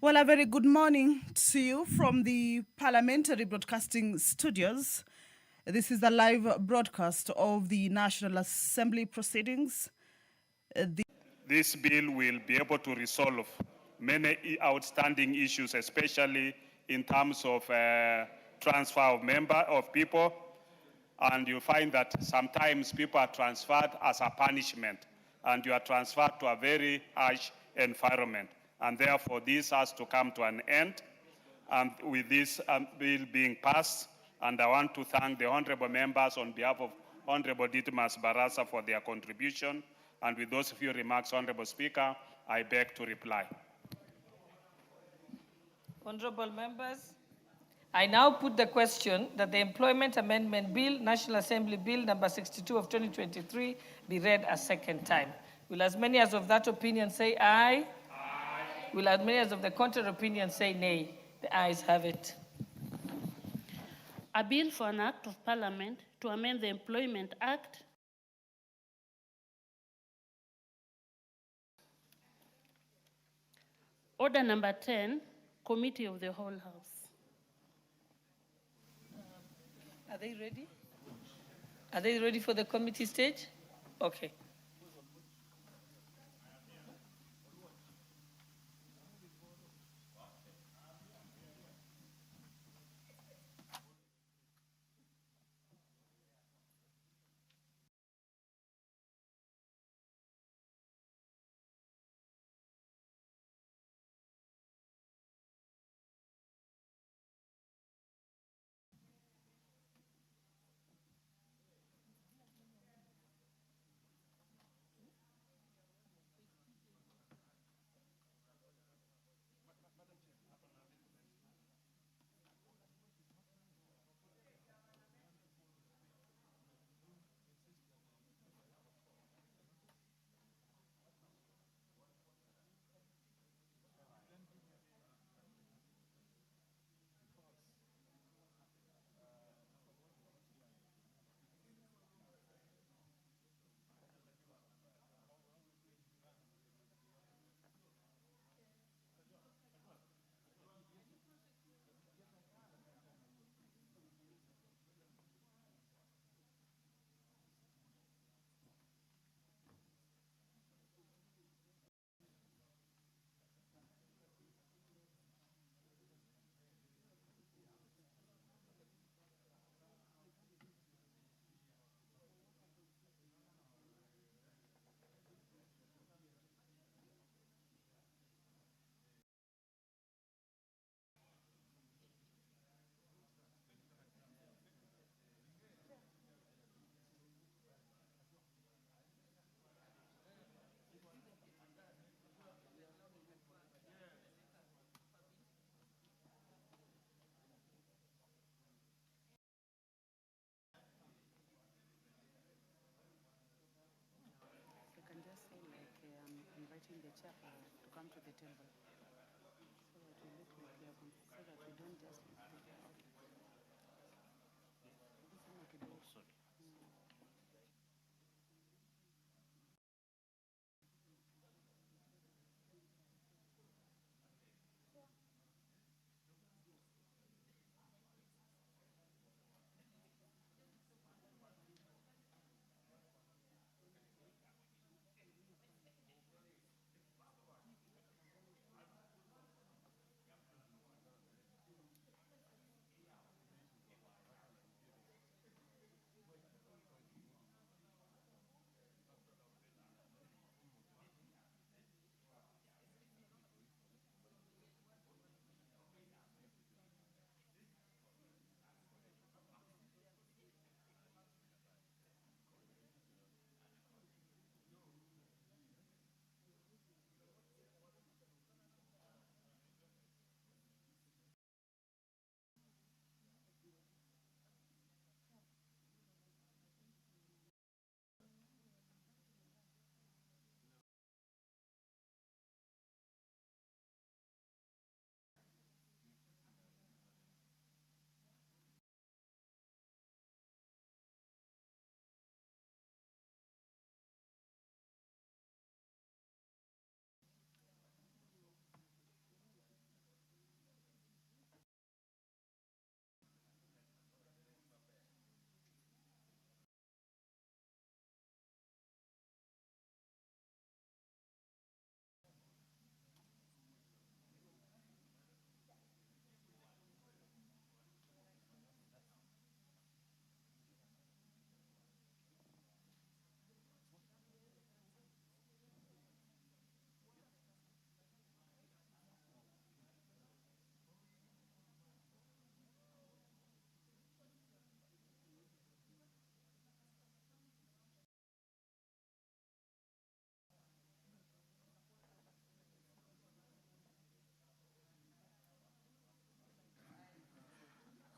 Well, a very good morning to you from the Parliamentary Broadcasting Studios. This is the live broadcast of the National Assembly proceedings. This bill will be able to resolve many outstanding issues, especially in terms of transfer of people. And you find that sometimes people are transferred as a punishment, and you are transferred to a very harsh environment. And therefore, this has to come to an end. And with this bill being passed, and I want to thank the honorable members on behalf of Honorable Ditmas Barasa for their contribution. And with those few remarks, Honorable Speaker, I beg to reply. Honorable members, I now put the question that the Employment Amendment Bill, National Assembly Bill number 62 of 2023, be read a second time. Will as many as of that opinion say aye? Aye. Will as many as of the contrary opinion say nay? The ayes have it. A bill for an act of parliament to amend the Employment Act. Order number 10, Committee of the Whole House. Are they ready? Are they ready for the committee stage? Okay. Inviting the chair to come to the table so that we look like we are so that we don't just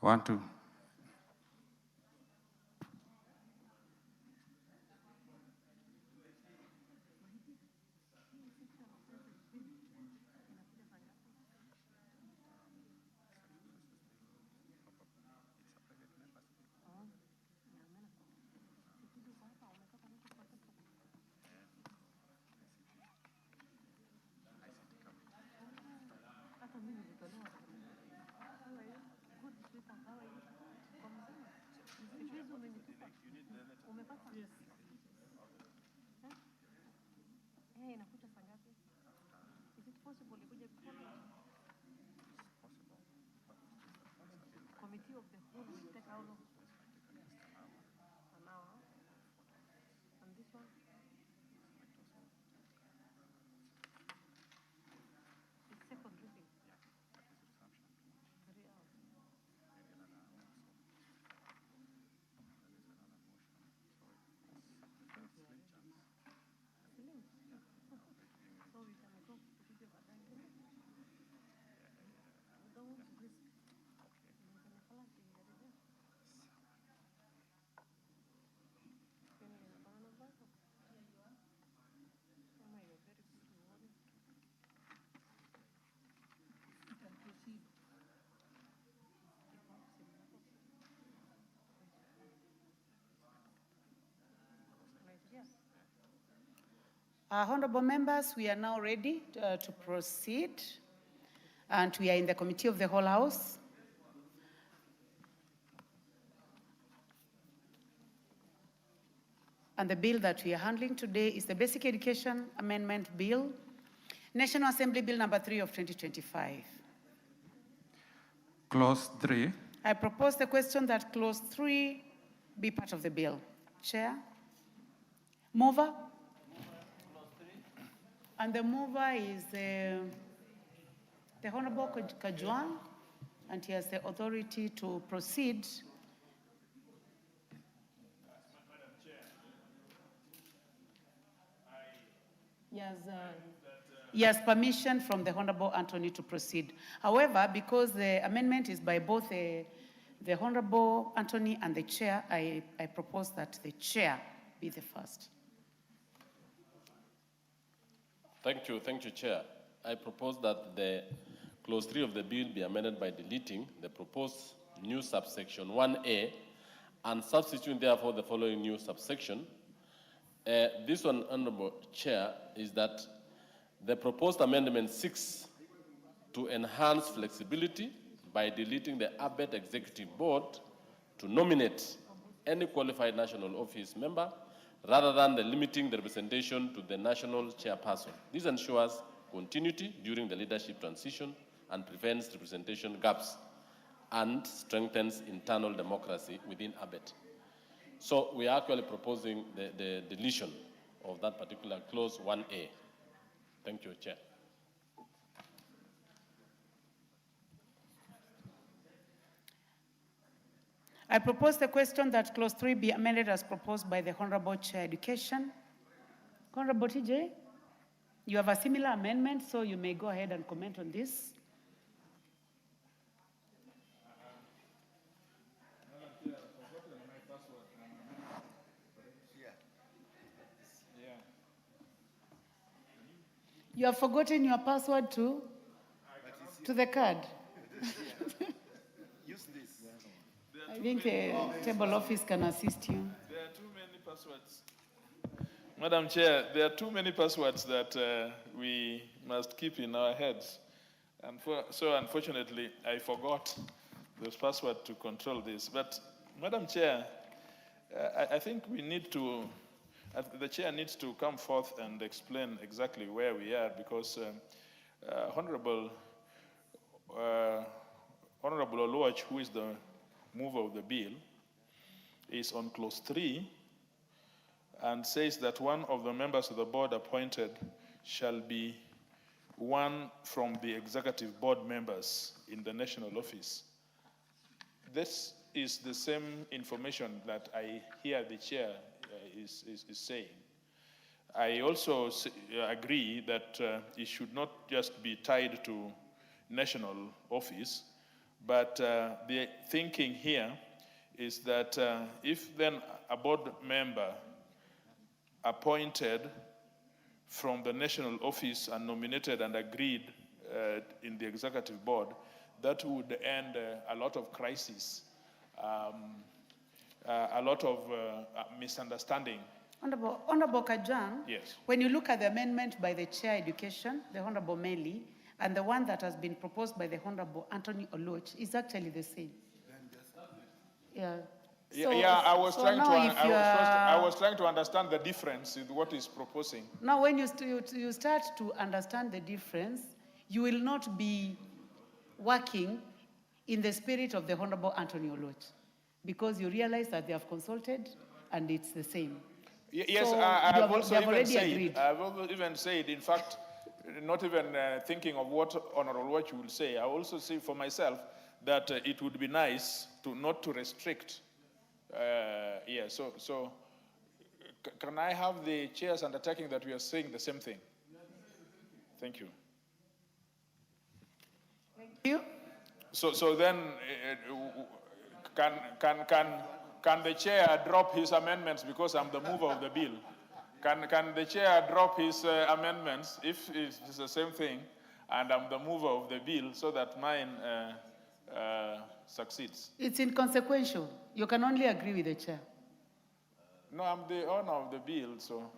1, 2. Committee of the whole will take how long? An hour. And this one? It's second reading. 3 hours. So we can go to video baadaye. We don't want to risk. Honorable members, we are now ready to proceed, and we are in the Committee of the Whole House. And the bill that we are handling today is the Basic Education Amendment Bill, National Assembly Bill number 3 of 2025. Clause 3. I propose the question that clause 3 be part of the bill. Chair? Mover? And the mover is the Honorable Kajwang, and he has the authority to proceed. He has permission from the Honorable Anthony to proceed. However, because the amendment is by both the Honorable Anthony and the Chair, I propose that the Chair be the first. Thank you, Chair. I propose that the clause 3 of the bill be amended by deleting the proposed new subsection 1A and substituting therefore the following new subsection. This one, Honorable Chair, is that the proposed amendment 6 to enhance flexibility by deleting the ABET Executive Board to nominate any qualified national office member rather than limiting the representation to the national chairperson. This ensures continuity during the leadership transition and prevents representation gaps and strengthens internal democracy within ABET. So we are actually proposing the deletion of that particular clause 1A. Thank you, Chair. I propose the question that clause 3 be amended as proposed by the Honorable Chair Education. Honorable TJ, you have a similar amendment, so you may go ahead and comment on this. You have forgotten your password to the card. Use this. I think the table office can assist you. There are too many passwords. Madam Chair, there are too many passwords that we must keep in our heads. And so unfortunately, I forgot those passwords to control this. But Madam Chair, I think we need to, the Chair needs to come forth and explain exactly where we are, because Honorable LOLWE, who is the mover of the bill, is on clause 3 and says that one of the members of the board appointed shall be one from the executive board members in the national office. This is the same information that I hear the Chair is saying. I also agree that it should not just be tied to national office, But the thinking here is that if then a board member appointed from the national office and nominated and agreed in the executive board, that would end a lot of crises, a lot of misunderstanding. Honorable Kajang, Yes. when you look at the amendment by the Chair Education, the Honorable Meli, and the one that has been proposed by the Honorable Anthony Oluoch, is actually the same. Yeah. I was so trying now if you I was trying to understand the difference in what is proposing. Now, when you start to understand the difference, you will not be working in the spirit of the Honorable Anthony Oluoch, because you realize that they have consulted and it's the same. Yes, So I've also they have even already said, agreed. I've even said, in fact, not even thinking of what Honorable Watch will say, I also say for myself that it would be nice not to restrict. So can I have the chair's undertaking that we are saying the same thing? Thank you. Thank you. So then, can the chair drop his amendments because I'm the mover of the bill? Can the chair drop his amendments if it's the same thing and I'm the mover of the bill so that mine succeeds? It's inconsequential. You can only agree with the Chair. No, I'm the owner of the bill, so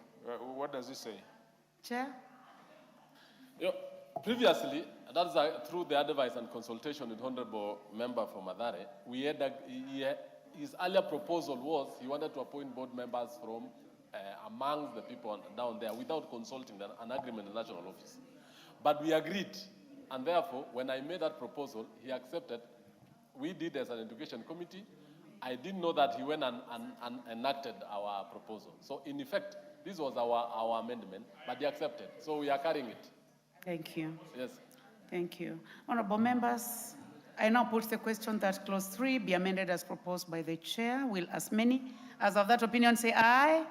what does it say? Chair? Previously, that's through the advice and consultation with Honorable Member from Mathare, we had his earlier proposal was he wanted to appoint board members from among the people down there without consulting an agreement in the national office. But we agreed, and therefore, when I made that proposal, he accepted. We did as an education committee. I didn't know that he went and enacted our proposal. So in effect, this was our amendment, but he accepted. So we are carrying it. Thank you. Yes. Thank you. Honorable members, I now put the question that clause 3 be amended as proposed by the Chair. Will as many as of that opinion say aye?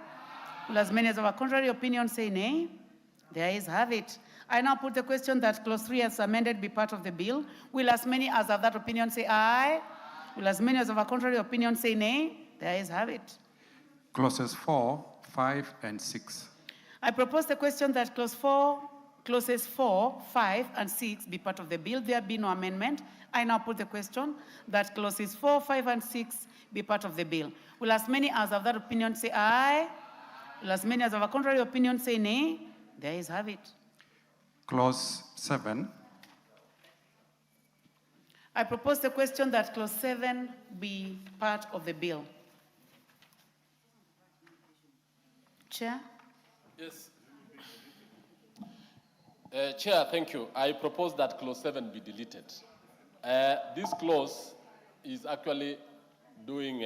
Will as many as of a contrary opinion say nay? The ayes have it. I now put the question that clause 3 as amended be part of the bill. Will as many as of that opinion say aye? Will as many as of a contrary opinion say nay? The ayes have it. Clauses 4, 5, and 6. I propose the question that clauses 4, 5, and 6 be part of the bill. There be no amendment. I now put the question that clauses 4, 5, and 6 be part of the bill. Will as many as of that opinion say aye? Will as many as of a contrary opinion say nay? The ayes have it. Clause 7. I propose the question that clause 7 be part of the bill. Chair? Yes. Chair, thank you. I propose that clause 7 be deleted. This clause is actually doing,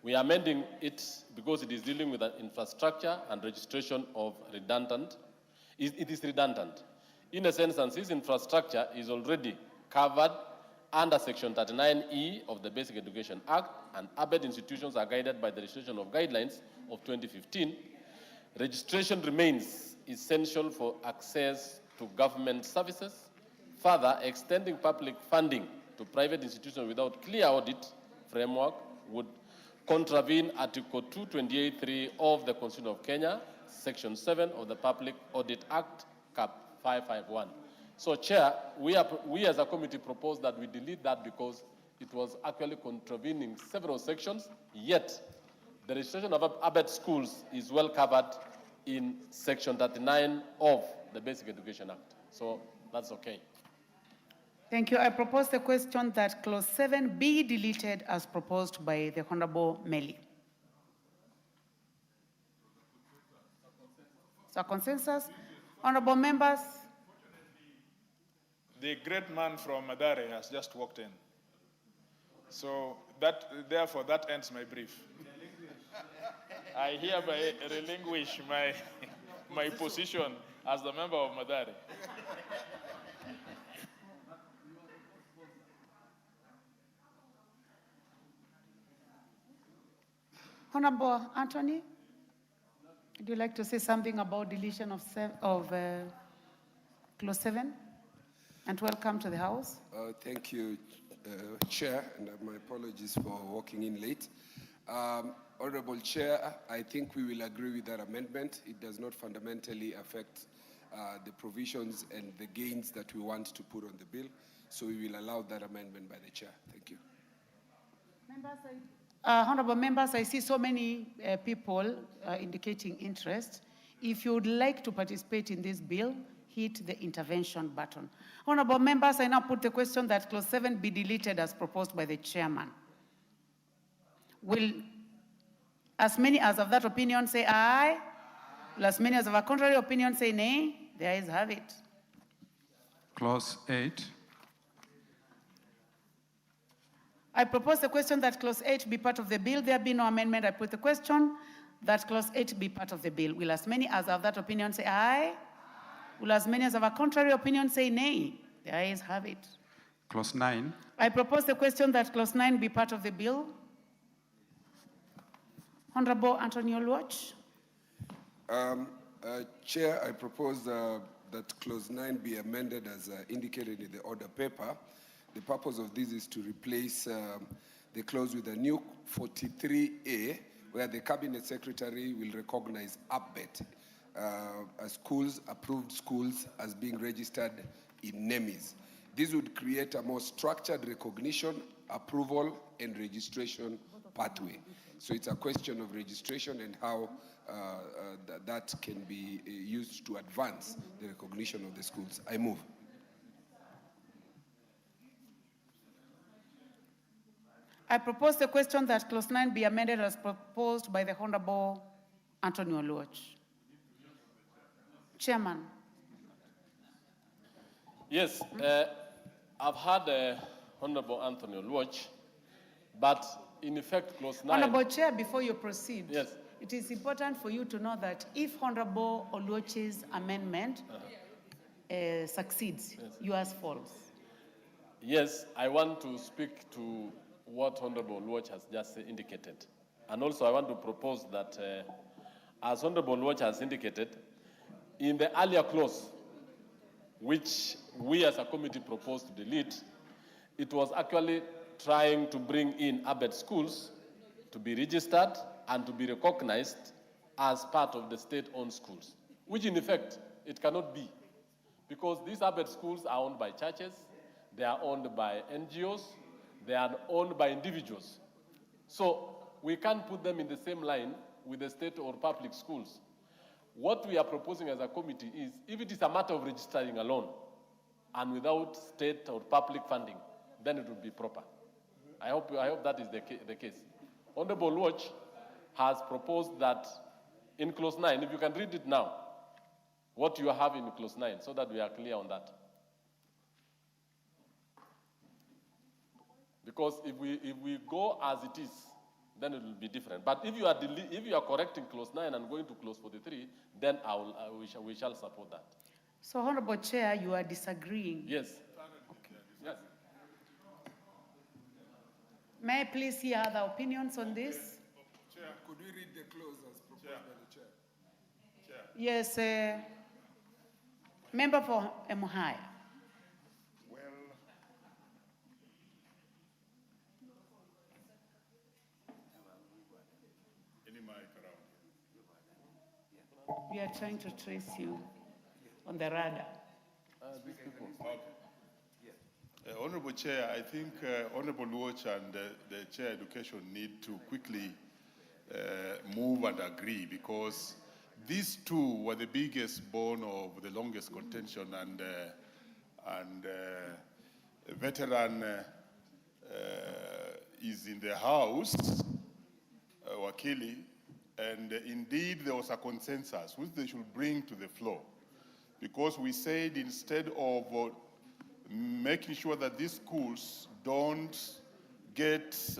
we are amending it because it is dealing with an infrastructure and registration of redundant. It is redundant. In a sense, and this infrastructure is already covered under Section 39E of the Basic Education Act, and ABED institutions are guided by the registration of guidelines of 2015. Registration remains essential for access to government services. Further, extending public funding to private institutions without clear audit framework would contravene Article 228(3) of the Constitution of Kenya, Section 7 of the Public Audit Act, Cap 551. So, Chair, we as a committee propose that we delete that because it was actually contravening several sections, yet the registration of ABED schools is well covered in Section 39 of the Basic Education Act. So that's okay. Thank you. I propose the question that clause 7 be deleted as proposed by the Honorable Meli. So consensus. Honorable members. The great man from Mathare has just walked in. So therefore that ends my brief. I hereby relinquish my position as the member of Mathare. Honorable Anthony, would you like to say something about deletion of clause 7? And welcome to the House. Thank you, Chair, and my apologies for walking in late. Honorable Chair, I think we will agree with that amendment. It does not fundamentally affect the provisions and the gains that we want to put on the bill, so we will allow that amendment by the Chair. Thank you. Honorable members, I see so many people indicating interest. If you would like to participate in this bill, hit the intervention button. Honorable members, I now put the question that clause 7 be deleted as proposed by the chairman. Will as many as of that opinion say aye? Will as many as of a contrary opinion say nay? The ayes have it. Clause 8. I propose the question that clause 8 be part of the bill. There be no amendment. I put the question that clause 8 be part of the bill. Will as many as of that opinion say aye? Will as many as of a contrary opinion say nay? The ayes have it. Clause 9. I propose the question that clause 9 be part of the bill. Honorable Anthony LOLWE. Chair, I propose that clause 9 be amended as indicated in the order paper. The purpose of this is to replace the clause with a new 43A, where the Cabinet Secretary will recognize ABET as schools, approved schools, as being registered in NEMIS. This would create a more structured recognition, approval, and registration pathway. So it's a question of registration and how that can be used to advance the recognition of the schools. I move. I propose the question that clause 9 be amended as proposed by the Honorable Anthony LOLWE. Chairman. Yes, I've heard Honorable Anthony LOLWE, but in effect, clause 9... Honorable Chair, before you proceed, yes, it is important for you to know that if Honorable LOLWE's amendment succeeds, yes, yours falls. Yes, I want to speak to what Honorable LOLWE has just indicated. And also I want to propose that, as Honorable LOLWE has indicated, in the earlier clause, which we as a committee proposed to delete, it was actually trying to bring in ABET schools to be registered and to be recognized as part of the state-owned schools, which in effect, it cannot be. Because these ABET schools are owned by churches, they are owned by NGOs, they are owned by individuals. So we can't put them in the same line with the state or public schools. What we are proposing as a committee is, if it is a matter of registering alone and without state or public funding, then it would be proper. I hope that is the case. Honorable LOLWE has proposed that in clause 9, if you can read it now, what you have in clause 9, so that we are clear on that. Because if we go as it is, then it will be different. But if you are correcting clause 9 and going to clause 43, then we shall support that. So, Honorable Chair, you are disagreeing? Yes. Okay. Yes. May I please hear other opinions on this? Chair, could we read the clause as proposed by the Chair? Yes, member for Emuhaya. We are trying to trace you on the radar. Honorable Chair, I think Honorable LOLWE and the Chair Education need to quickly move and agree, because these two were the biggest bone of the longest contention, and veteran is in the House, Wakili, and indeed there was a consensus which they should bring to the floor, because we said instead of making sure that these schools don't get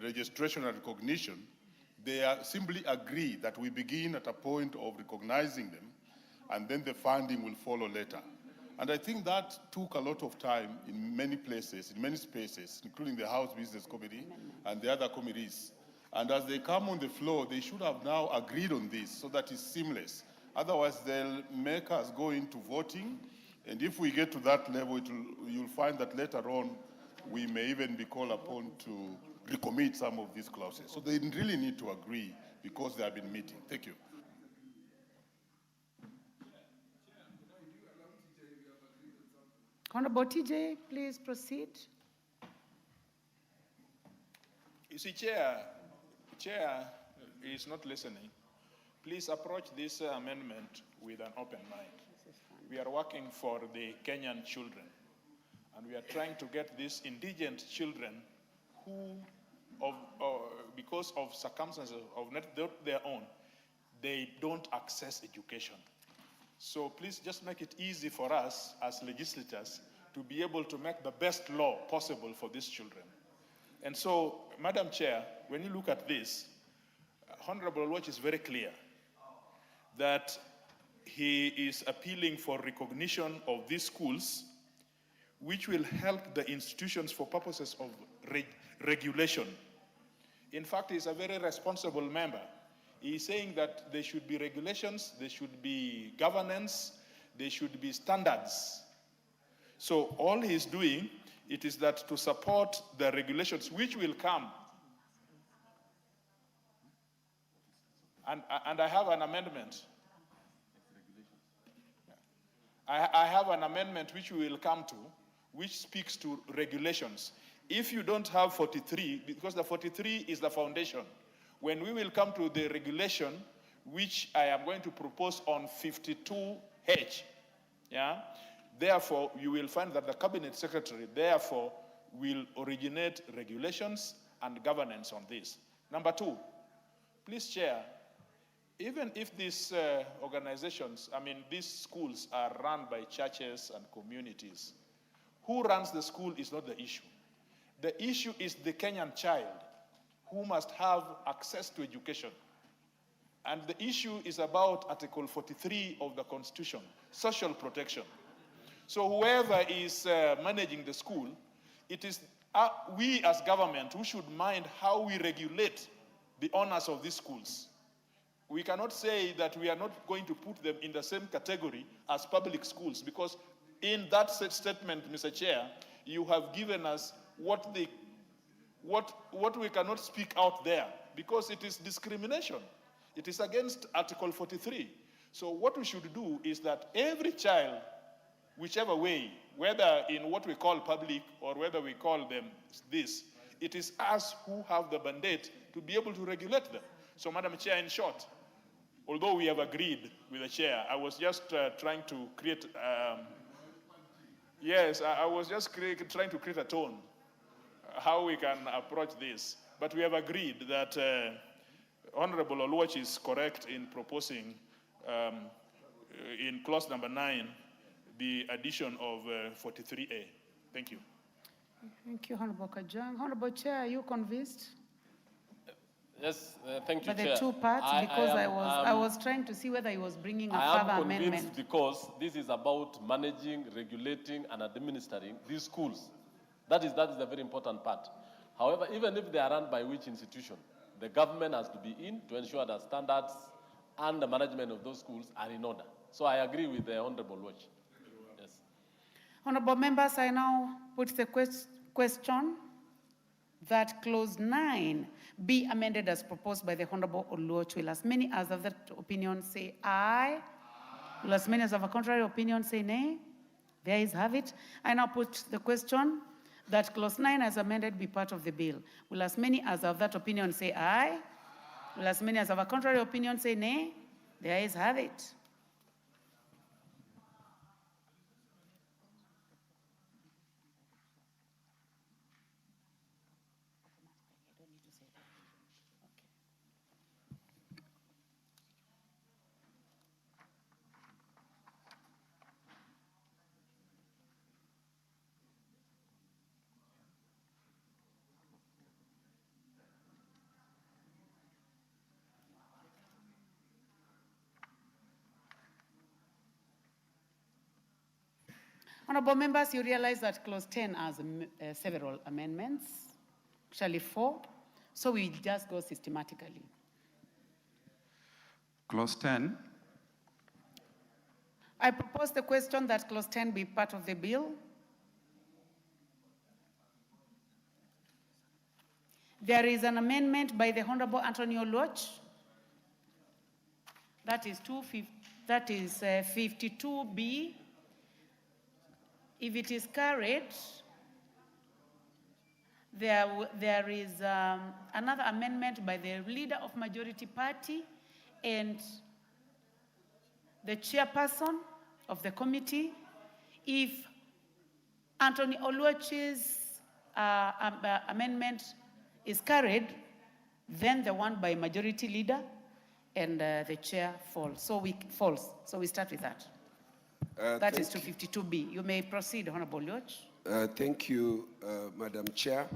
registration and recognition, they simply agree that we begin at a point of recognizing them, and then the funding will follow later. And I think that took a lot of time in many places, in many spaces, including the House Business Committee and the other committees. And as they come on the floor, they should have now agreed on this so that it's seamless. Otherwise, they'll make us go into voting. And if we get to that level, you'll find that later on, we may even be called upon to recommit some of these clauses. So they really need to agree because they have been meeting. Thank you. Honorable TJ, please proceed. You see, Chair is not listening. Please approach this amendment with an open mind. We are working for the Kenyan children, and we are trying to get these indigent children who, because of circumstances of not their own, they don't access education. So please just make it easy for us as legislators to be able to make the best law possible for these children. And so, Madam Chair, when you look at this, Honorable LOLWE is very clear that he is appealing for recognition of these schools, which will help the institutions for purposes of regulation. In fact, he's a very responsible member. He's saying that there should be regulations, there should be governance, there should be standards. So all he's doing, it is that to support the regulations which will come. And I have an amendment. I have an amendment which we will come to, which speaks to regulations. If you don't have 43, because the 43 is the foundation, when we will come to the regulation, which I am going to propose on 52H, yeah, therefore, you will find that the Cabinet Secretary, therefore, will originate regulations and governance on this. Number two, please, Chair, even if these organizations, these schools are run by churches and communities, who runs the school is not the issue. The issue is the Kenyan child who must have access to education. And the issue is about Article 43 of the Constitution, social protection. So whoever is managing the school, it is we as government who should mind how we regulate the owners of these schools. We cannot say that we are not going to put them in the same category as public schools, because in that statement, Mr. Chair, you have given us what we cannot speak out there, because it is discrimination. It is against Article 43. So what we should do is that every child, whichever way, whether in what we call public or whether we call them this, it is us who have the mandate to be able to regulate them. So, Madam Chair, in short, although we have agreed with the Chair, I was just trying to create, I was just trying to create a tone, how we can approach this. But we have agreed that Honorable LOLWE is correct in proposing in clause number 9, the addition of 43A. Thank you. Thank you, Honorable Kajang. Honorable Chair, are you convinced? Yes, thank you, By the Chair. two parts, because I was trying to see whether he was bringing a further amendment. I am convinced because this is about managing, regulating, and administering these schools. That is the very important part. However, even if they are run by which institution, the government has to be in to ensure that standards and the management of those schools are in order. So I agree with the Honorable LOLWE. Yes. Honorable members, I now put the question that clause 9 be amended as proposed by the Honorable LOLWE. Will as many as of that opinion say aye? Will as many as of a contrary opinion say nay? The ayes have it. I now put the question that clause 9 as amended be part of the bill. Will as many as of that opinion say aye? Will as many as of a contrary opinion say nay? The ayes have it. Honorable members, you realize that clause 10 has several amendments, actually 4, so we just go systematically. Clause 10. I propose the question that clause 10 be part of the bill. There is an amendment by the Honorable Anthony LOLWE. That is 52B. If it is carried, there is another amendment by the leader of majority party and the chairperson of the committee. If Anthony LOLWE's amendment is carried, then the one by majority leader and the chair falls. So we start with that. That is 252B. You may proceed, Honorable LOLWE. Thank you, Madam Chair.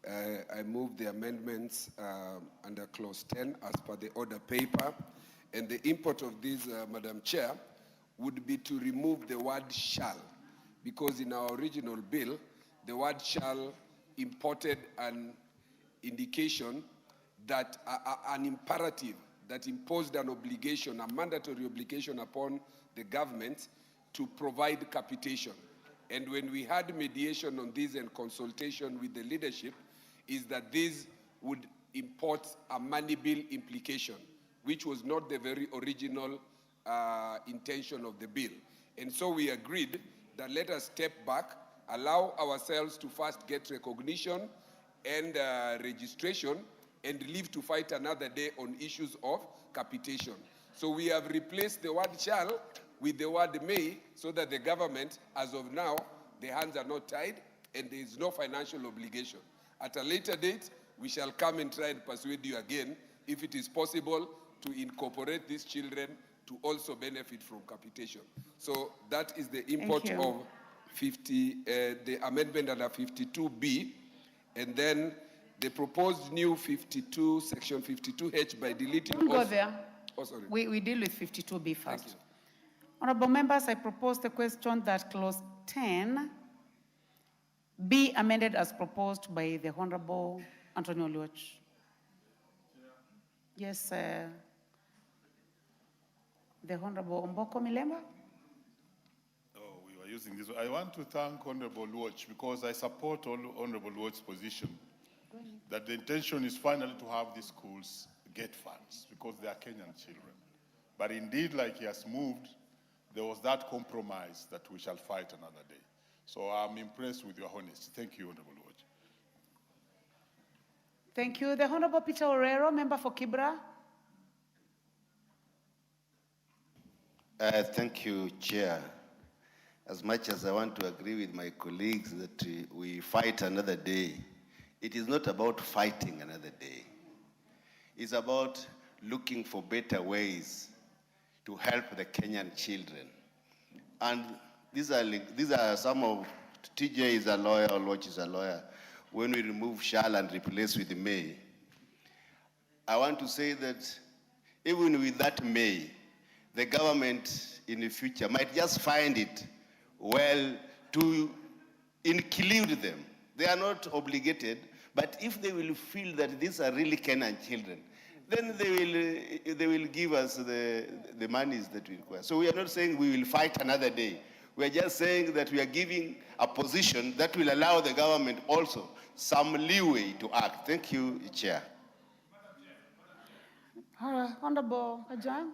I move the amendments under clause 10 as per the order paper. And the import of this, Madam Chair, would be to remove the word shall, because in our original bill, the word shall imported an indication that an imperative that imposed an obligation, a mandatory obligation upon the government to provide capitation. And when we had mediation on this and consultation with the leadership, is that this would import a money bill implication, which was not the very original intention of the bill. And so we agreed that let us step back, allow ourselves to first get recognition and registration, and live to fight another day on issues of capitation. So we have replaced the word shall with the word may, so that the government, as of now, the hands are not tied and there is no financial obligation. At a later date, we shall come and try and persuade you again if it is possible to incorporate these children to also benefit from capitation. So that is the import of the amendment under 52B, and then the proposed new 52, section 52H by deleting... Don't go there. Oh, sorry. We deal with 52B first. Honorable members, I propose the question that clause 10 be amended as proposed by the Honorable Anthony LOLWE. Yes, the Honorable Omboko Milemba. Oh, we were using this. I want to thank Honorable LOLWE because I support Honorable LOLWE's position that the intention is finally to have these schools get funds because they are Kenyan children. But indeed, like he has moved, there was that compromise that we shall fight another day. So I'm impressed with your honesty. Thank you, Honorable LOLWE. Thank you. The Honorable Peter Orero, member for Kibra. Thank you, Chair. As much as I want to agree with my colleagues that we fight another day, it is not about fighting another day. It's about looking for better ways to help the Kenyan children. And these are some of, TJ is a lawyer, LOLWE is a lawyer. When we remove shall and replace with may, I want to say that even with that may, the government in the future might just find it well to include them. They are not obligated, but if they will feel that these are really Kenyan children, then they will give us the monies that we require. So we are not saying we will fight another day. We are just saying that we are giving a position that will allow the government also some leeway to act. Thank you, Chair. Honorable Ajang.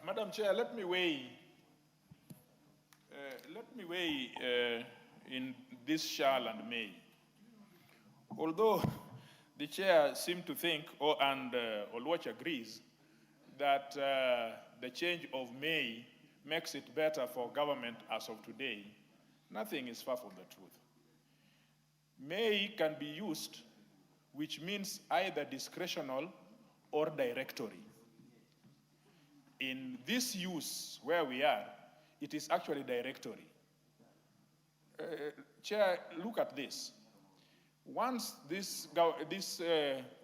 Madam Chair, let me weigh in this shall and may. Although the chair seemed to think, and LOLWE agrees, that the change of may makes it better for government as of today, nothing is far from the truth. May can be used, which means either discretional or directory. In this use where we are, it is actually directory. Chair, look at this. Once this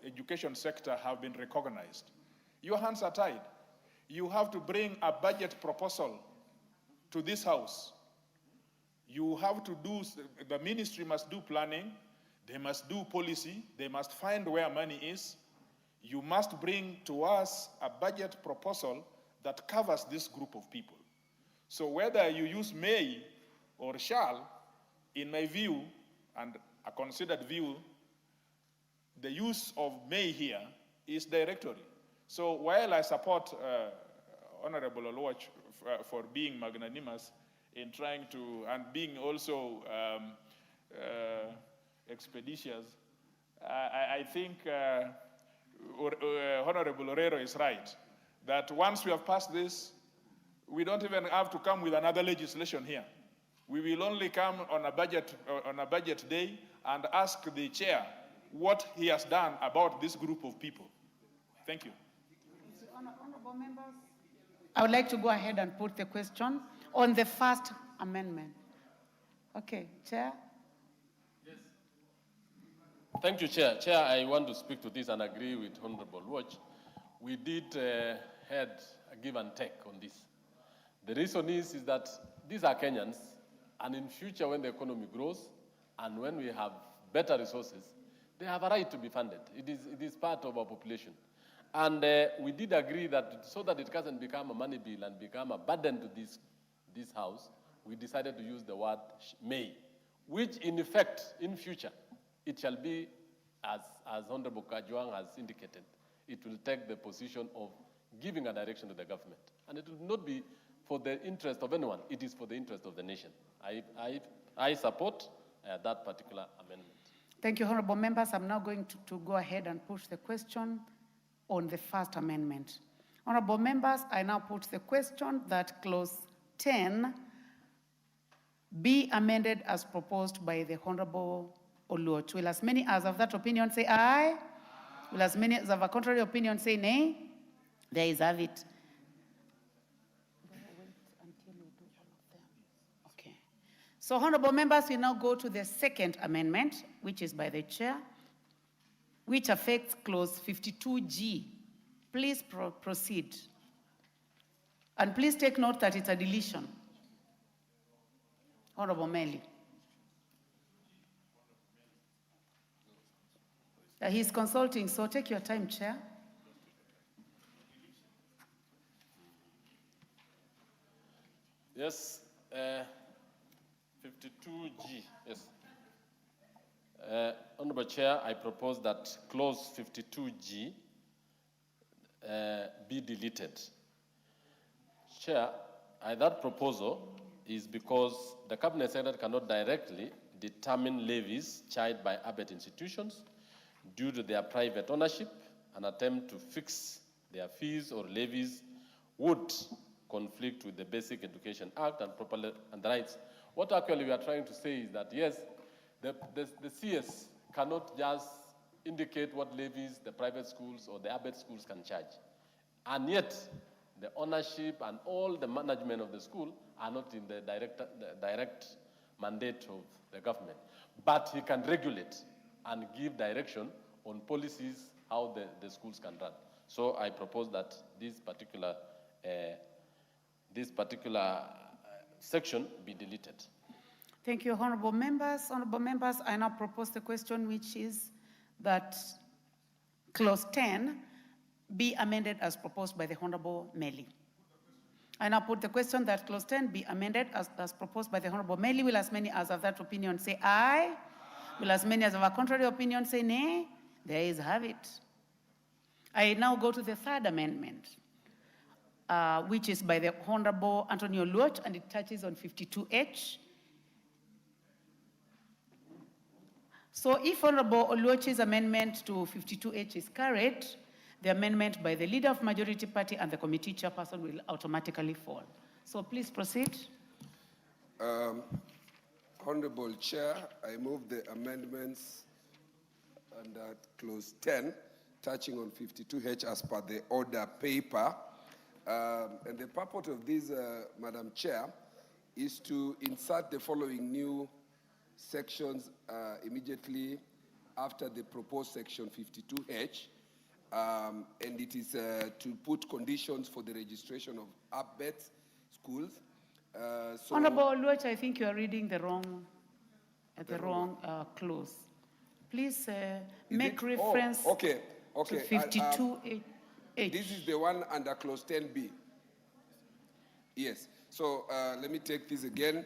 education sector have been recognized, your hands are tied. You have to bring a budget proposal to this house. You have to do, the ministry must do planning, they must do policy, they must find where money is. You must bring to us a budget proposal that covers this group of people. So whether you use may or shall, in my view, and a considered view, the use of may here is directory. So while I support Honorable LOLWE for being magnanimous in trying to, and being also expeditious, I think Honorable Orero is right, that once we have passed this, we don't even have to come with another legislation here. We will only come on a budget day and ask the chair what he has done about this group of people. Thank you. Honorable members, I would like to go ahead and put the question on the first amendment. Okay, Chair. Thank you, Chair. Chair, I want to speak to this and agree with Honorable Watch. We did had a give and take on this. The reason is that these are Kenyans, and in future when the economy grows and when we have better resources, they have a right to be funded. It is part of our population. And we did agree that so that it doesn't become a money bill and become a burden to this house, we decided to use the word may, which in effect, in future, it shall be, as Honorable Kajwang has indicated, it will take the position of giving a direction to the government. And it will not be for the interest of anyone, it is for the interest of the nation. I support that particular amendment. Thank you, honorable members. I'm now going to go ahead and push the question on the first amendment. Honorable members, I now put the question that clause 10 be amended as proposed by the Honorable LOLWE. Will as many as of that opinion say aye? Will as many as of a contrary opinion say nay? There is have it. Okay. So, honorable members, we now go to the second amendment, which is by the chair, which affects clause 52G. Please proceed. And please take note that it's a deletion. Honorable Meli. He's consulting, so take your time, Chair. Yes, 52G, yes. Honorable Chair, I propose that clause 52G be deleted. Chair, that proposal is because the Cabinet Secretary cannot directly determine levies charged by ABET institutions due to their private ownership. An attempt to fix their fees or levies would conflict with the Basic Education Act and the rights. What actually we are trying to say is that, yes, the CS cannot just indicate what levies the private schools or the ABET schools can charge. And yet, the ownership and all the management of the school are not in the direct mandate of the government. But he can regulate and give direction on policies, how the schools can run. So I propose that this particular section be deleted. Thank you, honorable members. Honorable members, I now propose the question, which is that clause 10 be amended as proposed by the Honorable Meli. I now put the question that clause 10 be amended as proposed by the Honorable Meli. Will as many as of that opinion say aye? Will as many as of a contrary opinion say nay? There is have it. I now go to the third amendment, which is by the Honorable Anthony LOLWE, and it touches on 52H. So if Honorable LOLWE's amendment to 52H is carried, the amendment by the leader of majority party and the committee chairperson will automatically fall. So please proceed. Honorable Chair, I move the amendments under clause 10, touching on 52H as per the order paper. And the purport of this, Madam Chair, is to insert the following new sections immediately after the proposed section 52H. And it is to put conditions for the registration of ABET schools. Honorable LOLWE, I think you are reading the wrong clause. Please make reference to to 52H. This is the one under clause 10B. Yes. So let me take this again.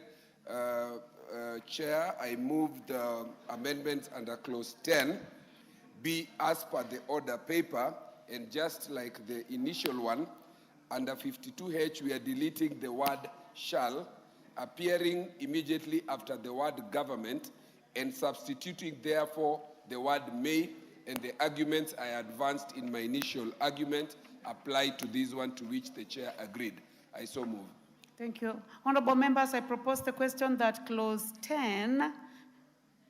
Chair, I move the amendments under clause 10 be as per the order paper, and just like the initial one, under 52H, we are deleting the word shall, appearing immediately after the word government, and substituting, therefore, the word may, and the arguments I advanced in my initial argument apply to this one, to which the chair agreed. I so move. Thank you. Honorable members, I propose the question that clause 10,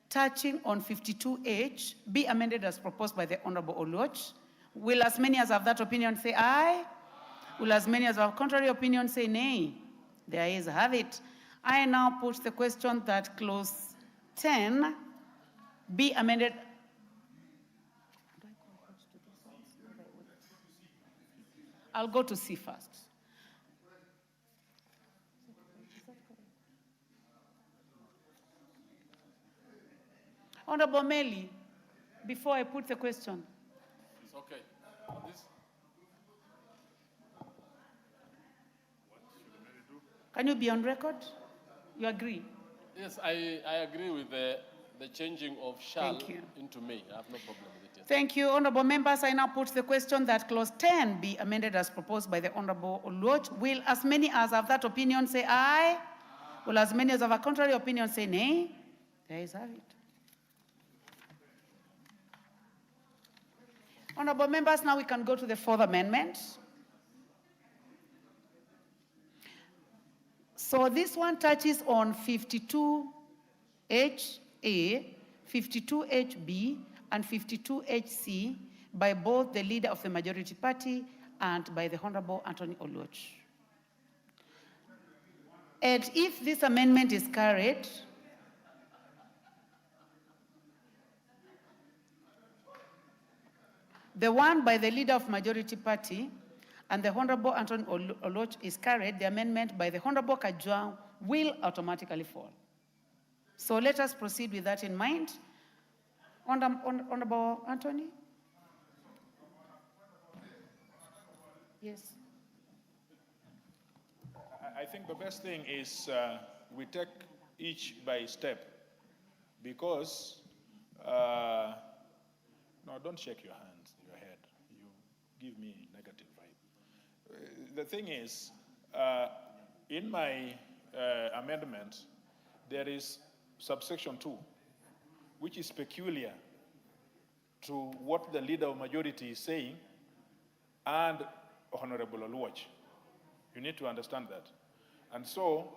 touching on 52H, be amended as proposed by the Honorable LOLWE. Will as many as have that opinion say aye? Will as many as have contrary opinion say nay? The ayes have it. I now put the question that clause 10 be amended. I'll go to C first. Honorable Meli, before I put the question. It's okay. This. Can you be on record? You agree? Yes, I agree with the changing of shall into may. I have no problem with it. Yes. Thank you. Honorable members, I now put the question that clause 10 be amended as proposed by the Honorable LOLWE. Will as many as have that opinion say aye? Will as many as have a contrary opinion say nay? There is have it. Honorable members, now we can go to the fourth amendment. So this one touches on 52HA, 52HB, and 52HC by both the leader of the majority party and by the Honorable Anthony LOLWE. And if this amendment is carried, the one by the leader of majority party and the Honorable Anthony LOLWE is carried, the amendment by the Honorable Kajwang will automatically fall. So let us proceed with that in mind. Honorable Anthony? Yes. I think the best thing is we take each by step, because, no, don't shake your hands, your head. You give me negative vibe. The thing is, in my amendment, there is subsection 2, which is peculiar to what the leader of majority is saying and Honorable LOLWE. You need to understand that. And so,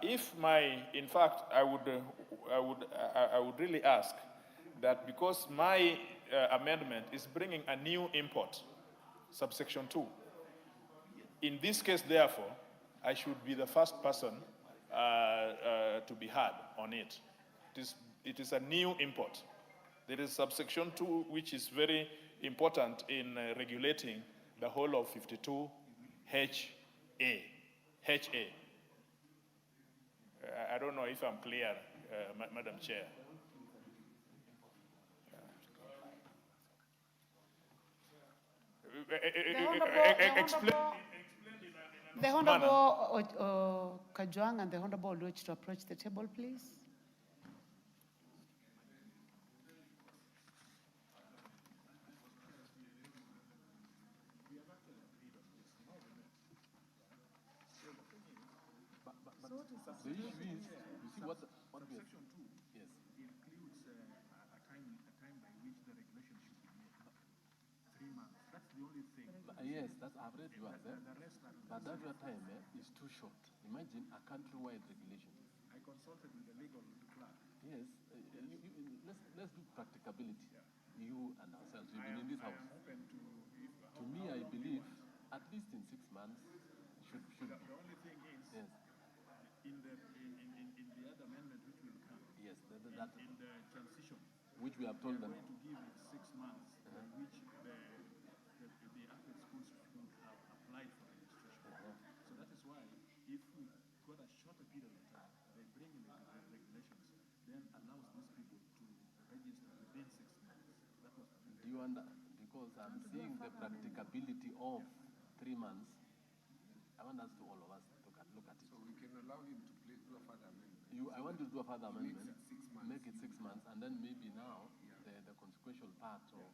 in fact, I would really ask that, because my amendment is bringing a new import, subsection 2. In this case, therefore, I should be the first person to be heard on it. It is a new import. There is subsection 2, which is very important in regulating the whole of 52HA. I don't know if I'm clear, Madam Chair. The Honorable Kajwang and the Honorable LOLWE to approach the table, please. The issue is, you see what we have, Section 2 yes. includes a time by which the regulation should be made. 3 months. That's the only thing. Yes, I've read yours. The rest are, but that your time is too short. Imagine a countrywide regulation. I consulted with the legal clerk. Yes, let's do practicability. Yeah. You and ourselves, we've been in this house. To me, I believe at least in 6 months should be. The only thing is, yes. In the other amendment which will come, yes, in the transition, which we have told them, going to give it 6 months, which the affected schools should have applied for registration. So that is why, if we got a shorter period of time, they bring in the regulations, then allows these people to register within 6 months. That was. Do you understand? Because I'm seeing the practicability of 3 months. I want us to all of us to want to do a further amendment, make it 6 months, and then maybe now the consequential part of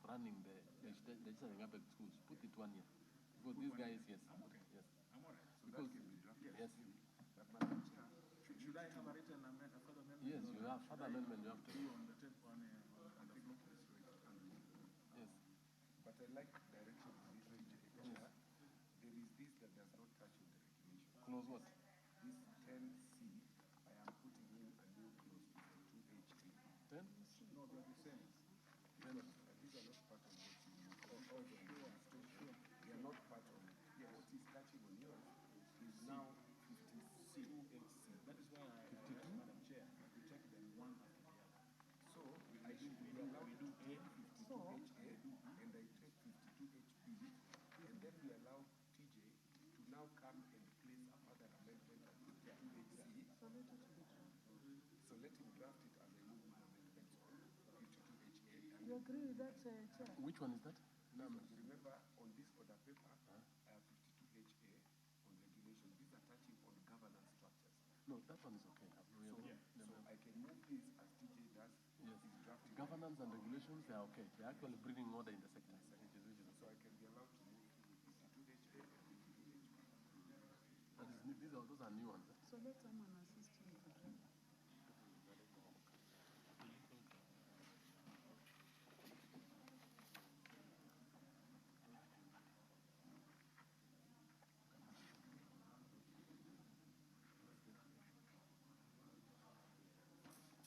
running the registering apex schools, put it 1 year. Because these guys, yes. I'm okay. Yes. I'm all right. So Because, that can be drafted. yes. But Madam Chair, should I have a written amendment, a further amendment? Yes, you have further amendment, you have to. Be on the tape on the floor. Yes. But I like direction on this Chair. There is this that does not touch on the regulation. Close what? This 10C, I am putting in a new clause 52H. 10? No, they're the same. These are not part of what you They are not part of it. What is touching on yours is now 52HC. That is why I asked Madam Chair to take them one after the other. So I do A 52HA and I take 52HB, and then we allow TJ to now come and place a further amendment at 52HC. So let him draft it as I move my amendments on 52HA. You agree with that, Chair? Which one is that? Remember, on this order paper, I have 52HA on regulation. These are touching on governance structures. No, that one is okay. So I can move this as TJ does. Yes. He's drafting. Governance and regulations, they are okay. They're actually bringing order in the sector. So I can be allowed to move through 52HA and 52HB. Those are new ones. So let someone assist you to draft.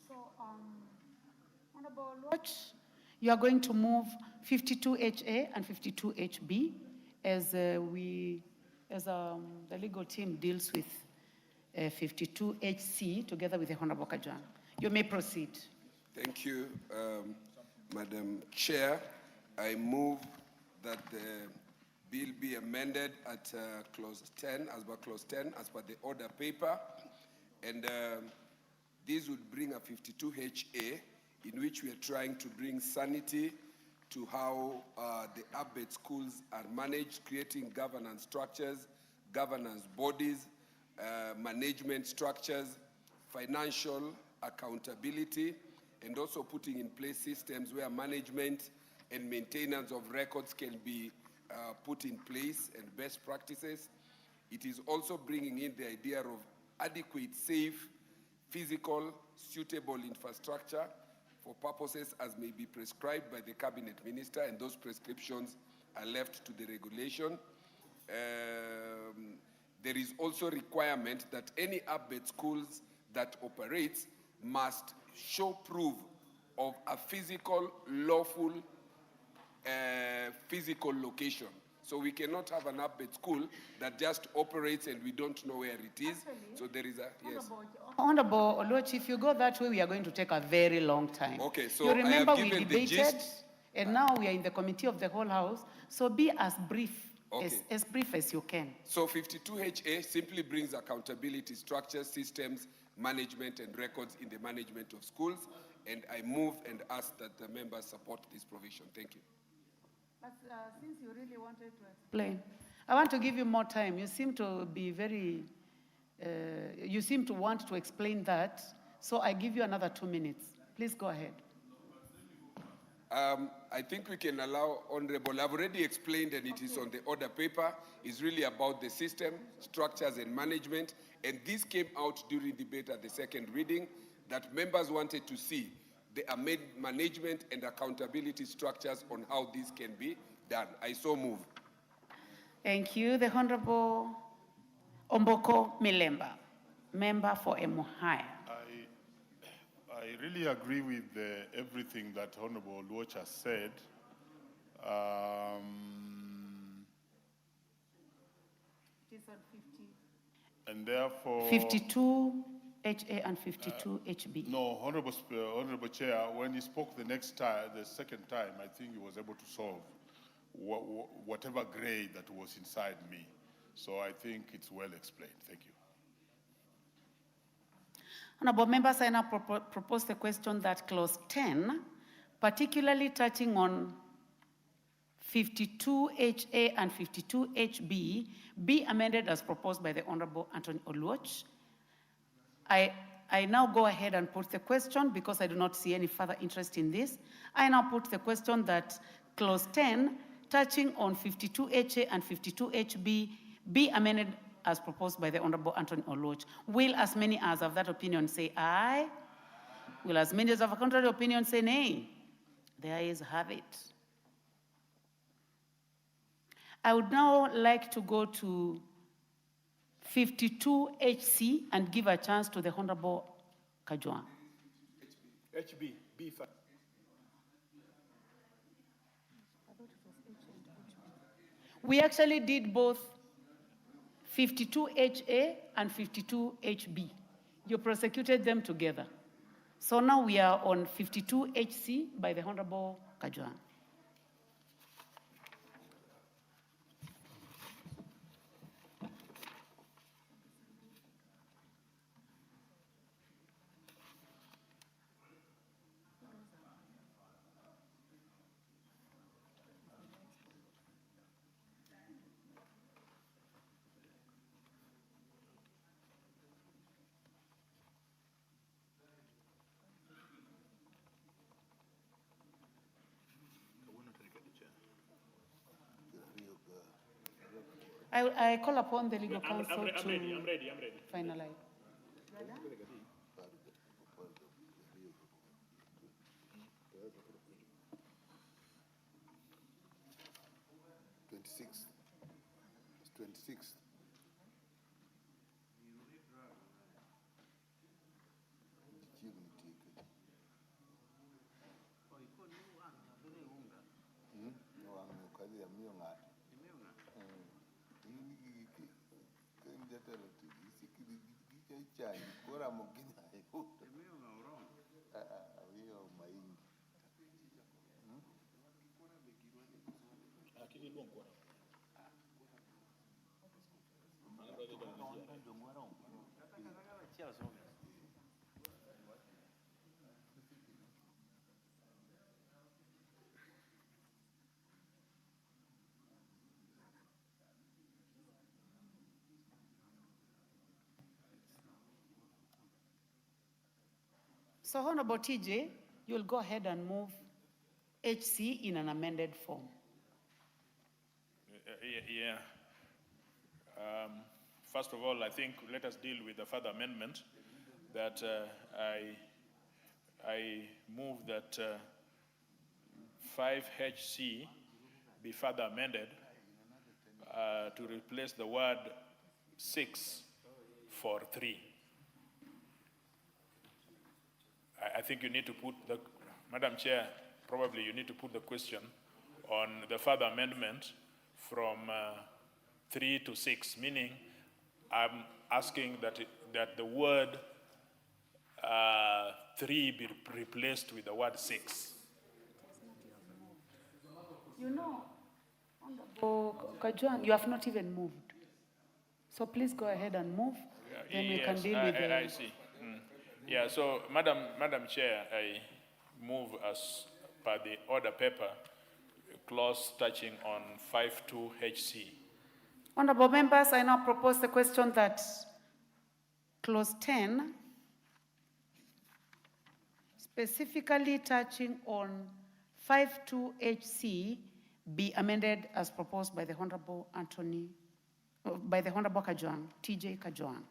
So, Honorable Watch, you are going to move 52HA and 52HB as the legal team deals with 52HC together with the Honorable Kajwang. You may proceed. Thank you, Madam Chair. I move that the bill be amended at clause 10, as per clause 10, as per the order paper. And this would bring a 52HA, in which we are trying to bring sanity to how the ABET schools are managed, creating governance structures, governance bodies, management structures, financial accountability, and also putting in place systems where management and maintenance of records can be put in place and best practices. It is also bringing in the idea of adequate, safe, physical, suitable infrastructure for purposes as may be prescribed by the cabinet minister, and those prescriptions are left to the regulation. There is also requirement that any ABET schools that operates must show proof of a physical, lawful, physical location. So we cannot have an ABET school that just operates and we don't know where it is. So there is a, yes. Honorable Oluoch, if you go that way, we are going to take a very long time. Okay, so you remember I have given we debated, the gist. And now we are in the committee of the whole house. So be as brief, Okay. as brief as you can. So 52HA simply brings accountability structures, systems, management, and records in the management of schools. And I move and ask that the members support this provision. Thank you. But since you really wanted to explain, I want to give you more time. You seem to be very, you seem to want to explain that. So I give you another 2 minutes. Please go ahead. I think we can allow Honorable, I've already explained, and it is on the order paper. It's really about the system, structures, and management. And this came out during debate at the second reading, that members wanted to see the management and accountability structures on how this can be done. I so move. Thank you. The Honorable Omboko Milemba, member for Emuhaya. I really agree with everything that Honorable Watch has said. And therefore... 52 HA and 52 HB. No, Honorable Chair, when he spoke the second time, I think he was able to solve whatever grade that was inside me. So I think it's well explained. Thank you. Honorable members, I now propose the question that clause 10, particularly touching on 52 HA and 52 HB, be amended as proposed by the Honorable Anthony Oluoch. I I now go ahead and put the question because I do not see any further interest in this. I now put the question that clause 10, touching on 52HA and 52HB, be amended as proposed by the Honorable Anthony LOLWE. Will as many as of that opinion say aye? Will as many as of a contrary opinion say nay? The ayes have it. I would now like to go to 52HC and give a chance to the Honorable Kajwang. HB, B first. We actually did both 52HA and 52HB. You prosecuted them together. So now we are on 52HC by the Honorable Kajwang. I call upon the legal counsel I'm to ready. finalize. 26th. It's 26th. So Honorable TJ, you'll go ahead and move HC in an amended form. Yeah. First of all, I think let us deal with the further amendment that I move that 5HC be further amended to replace the word 6 for 3. I think you need to put the, Madam Chair, probably you need to put the question on the further amendment from 3 to 6, meaning I'm asking that the word 3 be replaced with the word 6. You know, Honorable Kajwang, you have not even moved. So please go ahead and move, then we can deal with the... I see. Yeah, so Madam Chair, I move as per the order paper, clause touching on 52HC. Honorable members, I now propose the question that clause 10, specifically touching on 52HC, be amended as proposed by the Honorable Kajwang, TJ Kajwang.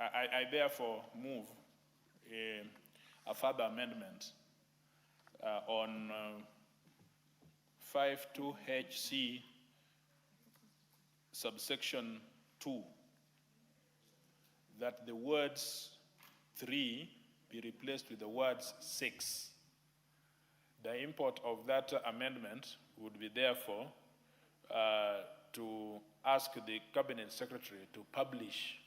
I therefore move a further amendment on 52HC subsection 2, that the words 3 be replaced with the words 6. The import of that amendment would be therefore to ask the Cabinet Secretary to publish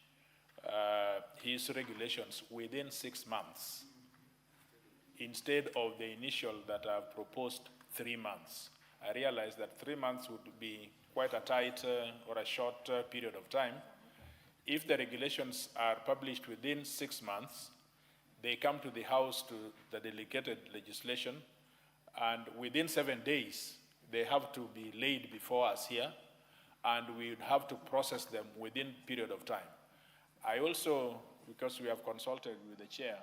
his regulations within 6 months instead of the initial that I've proposed 3 months. I realize that 3 months would be quite a tight or a short period of time. If the regulations are published within 6 months, they come to the House to the delegated legislation, and within 7 days, they have to be laid before us here, and we would have to process them within a period of time. I also, because we have consulted with the chair,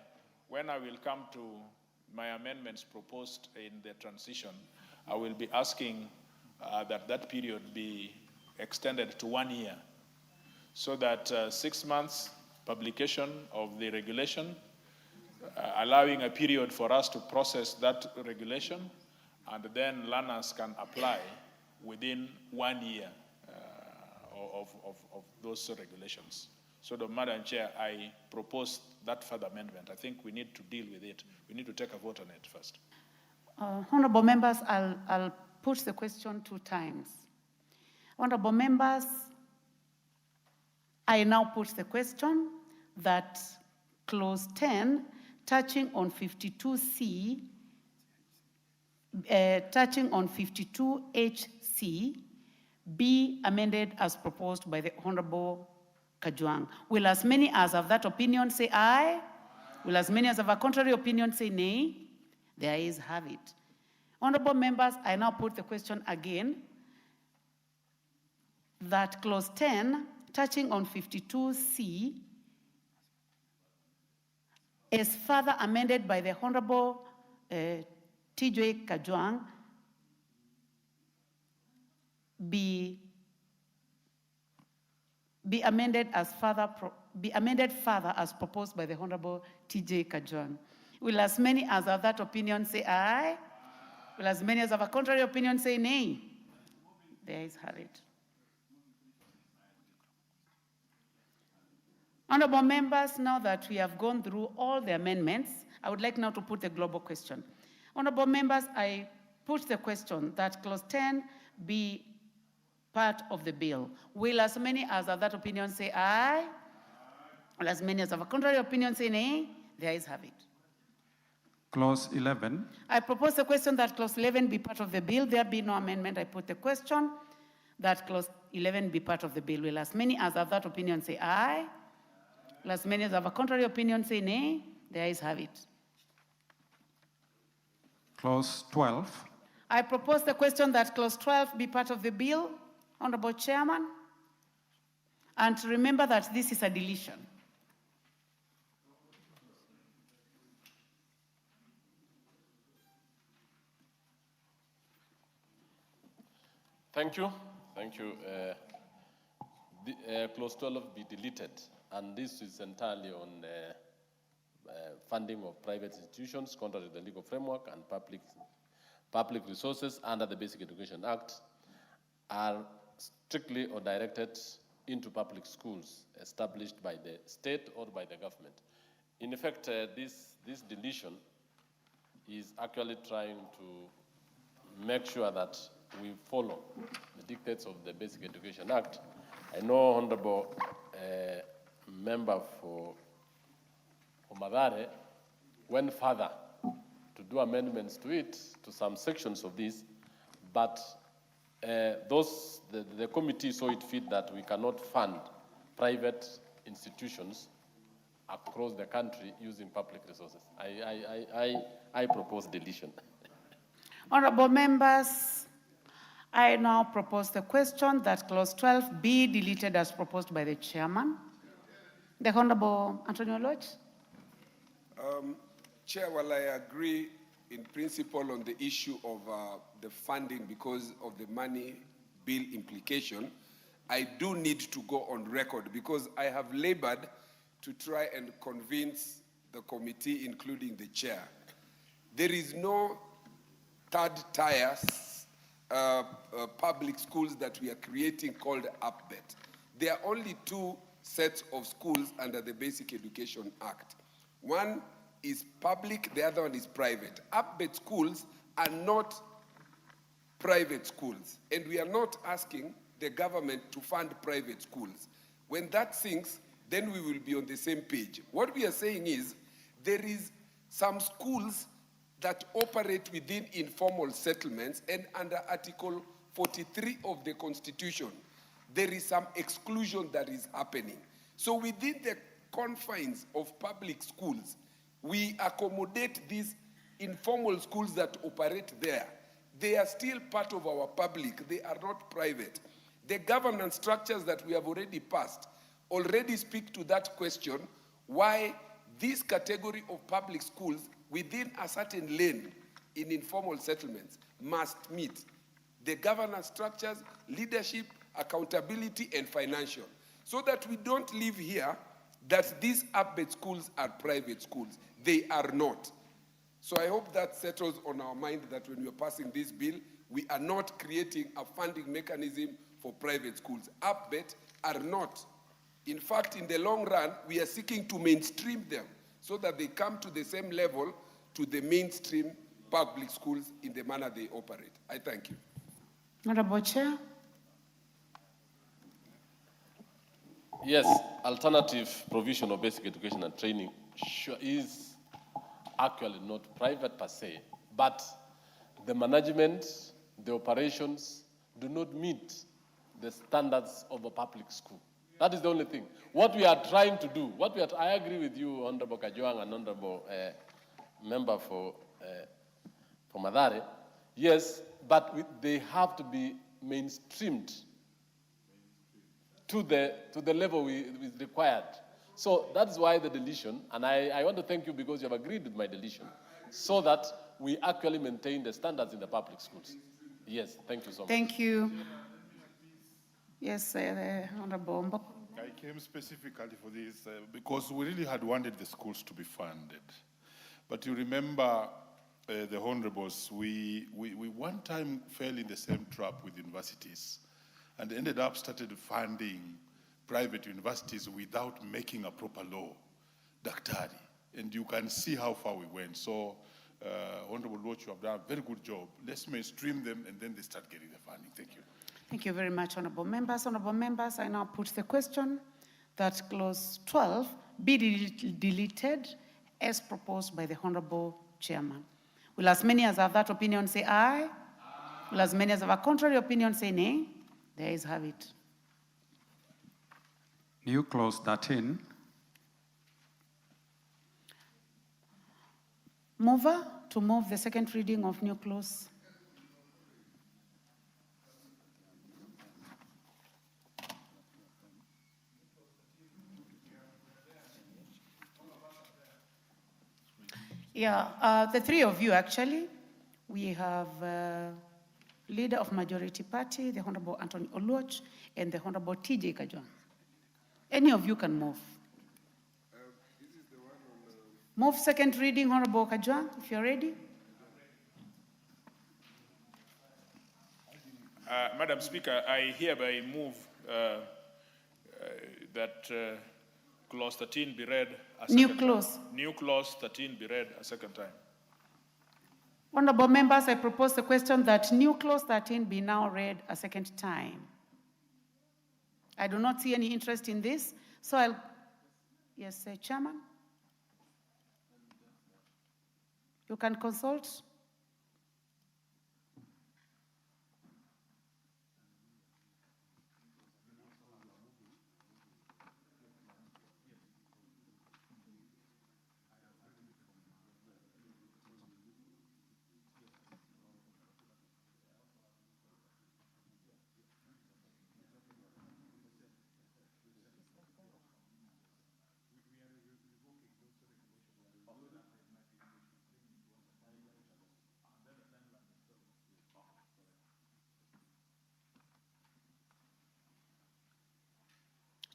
when I will come to my amendments proposed in the transition, I will be asking that period be extended to 1 year, so that 6 months publication of the regulation, allowing a period for us to process that regulation, and then learners can apply within 1 year of those regulations. So, Madam Chair, I propose that further amendment. I think we need to deal with it. We need to take a vote on it first. Honorable members, I'll put the question 2 times. Honorable members, I now put the question that clause 10, touching on 52C, touching on 52HC, be amended as proposed by the Honorable Kajwang. Will as many as have that opinion say aye? Will as many as have a contrary opinion say nay? The ayes have it. Honorable members, I now put the question again that clause 10, touching on 52C, is further amended by the Honorable TJ Kajwang, be amended further as proposed by the Honorable TJ Kajwang. Will as many as have that opinion say aye? Will as many as have a contrary opinion say nay? The ayes have it. Honorable members, now that we have gone through all the amendments, I would like now to put the global question. Honorable members, I put the question that clause 10 be part of the bill. Will as many as have that opinion say aye? Will as many as have a contrary opinion say nay? The ayes have it. Clause 11. I propose the question that clause 11 be part of the bill. There be no amendment. I put the question that clause 11 be part of the bill. Will as many as have that opinion say aye? Will as many as have a contrary opinion say nay? The ayes have it. Clause 12. I propose the question that clause 12 be part of the bill, Honorable Chairman. And remember that this is a deletion. Thank you. Thank you. Clause 12 be deleted, and this is entirely on funding of private institutions contrary to the legal framework, and public resources under the Basic Education Act are strictly or directed into public schools established by the state or by the government. In effect, this deletion is actually trying to make sure that we follow the dictates of the Basic Education Act. I know Honorable Member for Madare went further to do amendments to it, to some sections of this, but the committee saw it fit that we cannot fund private institutions across the country using public resources. I propose deletion. Honorable members, I now propose the question that clause 12 be deleted as proposed by the chairman. The Honorable Antonio Lodge. Chair, while I agree in principle on the issue of the funding because of the money bill implication, I do need to go on record because I have labored to try and convince the committee, including the chair. There is no third tier public schools that we are creating called UPBET. There are only 2 sets of schools under the Basic Education Act. One is public, the other one is private. UPBET schools are not private schools, and we are not asking the government to fund private schools. When that sinks, then we will be on the same page. What we are saying is there is some schools that operate within informal settlements, and under Article 43 of the Constitution, there is some exclusion that is happening. So within the confines of public schools, we accommodate these informal schools that operate there. They are still part of our public. They are not private. The governance structures that we have already passed already speak to that question, why this category of public schools within a certain lane in informal settlements must meet the governance structures, leadership, accountability, and financial, so that we don't live here that these APBET schools are private schools. They are not. So I hope that settles on our mind that when we are passing this bill, we are not creating a funding mechanism for private schools. APBET are not. In fact, in the long run, we are seeking to mainstream them so that they come to the same level to the mainstream public schools in the manner they operate. I thank you. Honorable Chair. Yes, alternative provision of basic education and training is actually not private per se, but the management, the operations do not meet the standards of a public school. That is the only thing. What we are trying to do, I agree with you, Honorable Kajwang and Honorable Member for Mathare, yes, but they have to be mainstreamed to the level is required. So that's why the deletion, and I want to thank you because you have agreed with my deletion, so that we actually maintain the standards in the public schools. Yes, thank you so much. Thank you. Yes, Honorable Mbok. I came specifically for this because we really had wanted the schools to be funded. But you remember, the Honorables, we one time fell in the same trap with universities and ended up started funding private universities without making a proper law, Daktari. And you can see how far we went. So, Honorable Lord, you have done a very good job. Let's mainstream them and then they start getting the funding. Thank you. Thank you very much, Honorable Members. Honorable Members, I now put the question that clause 12 be deleted as proposed by the Honorable Chairman. Will as many as have that opinion say aye? Aye. Will as many as have a contrary opinion say nay? The ayes have it. New clause 13. Mover to move the second reading of new clause. Yeah, the three of you actually. We have Leader of Majority Party, the Honorable Anthony Oluoch, and the Honorable TJ Kajwang. Any of you can move. Move second reading, Honorable Kajwang, if you're ready. Madam Speaker, I hereby move that clause 13 be read a second New clause. time. New clause 13 be read a second time. Honorable members, I propose the question that new clause 13 be now read a second time. I do not see any interest in this, so I'll, yes, Chairman? You can consult.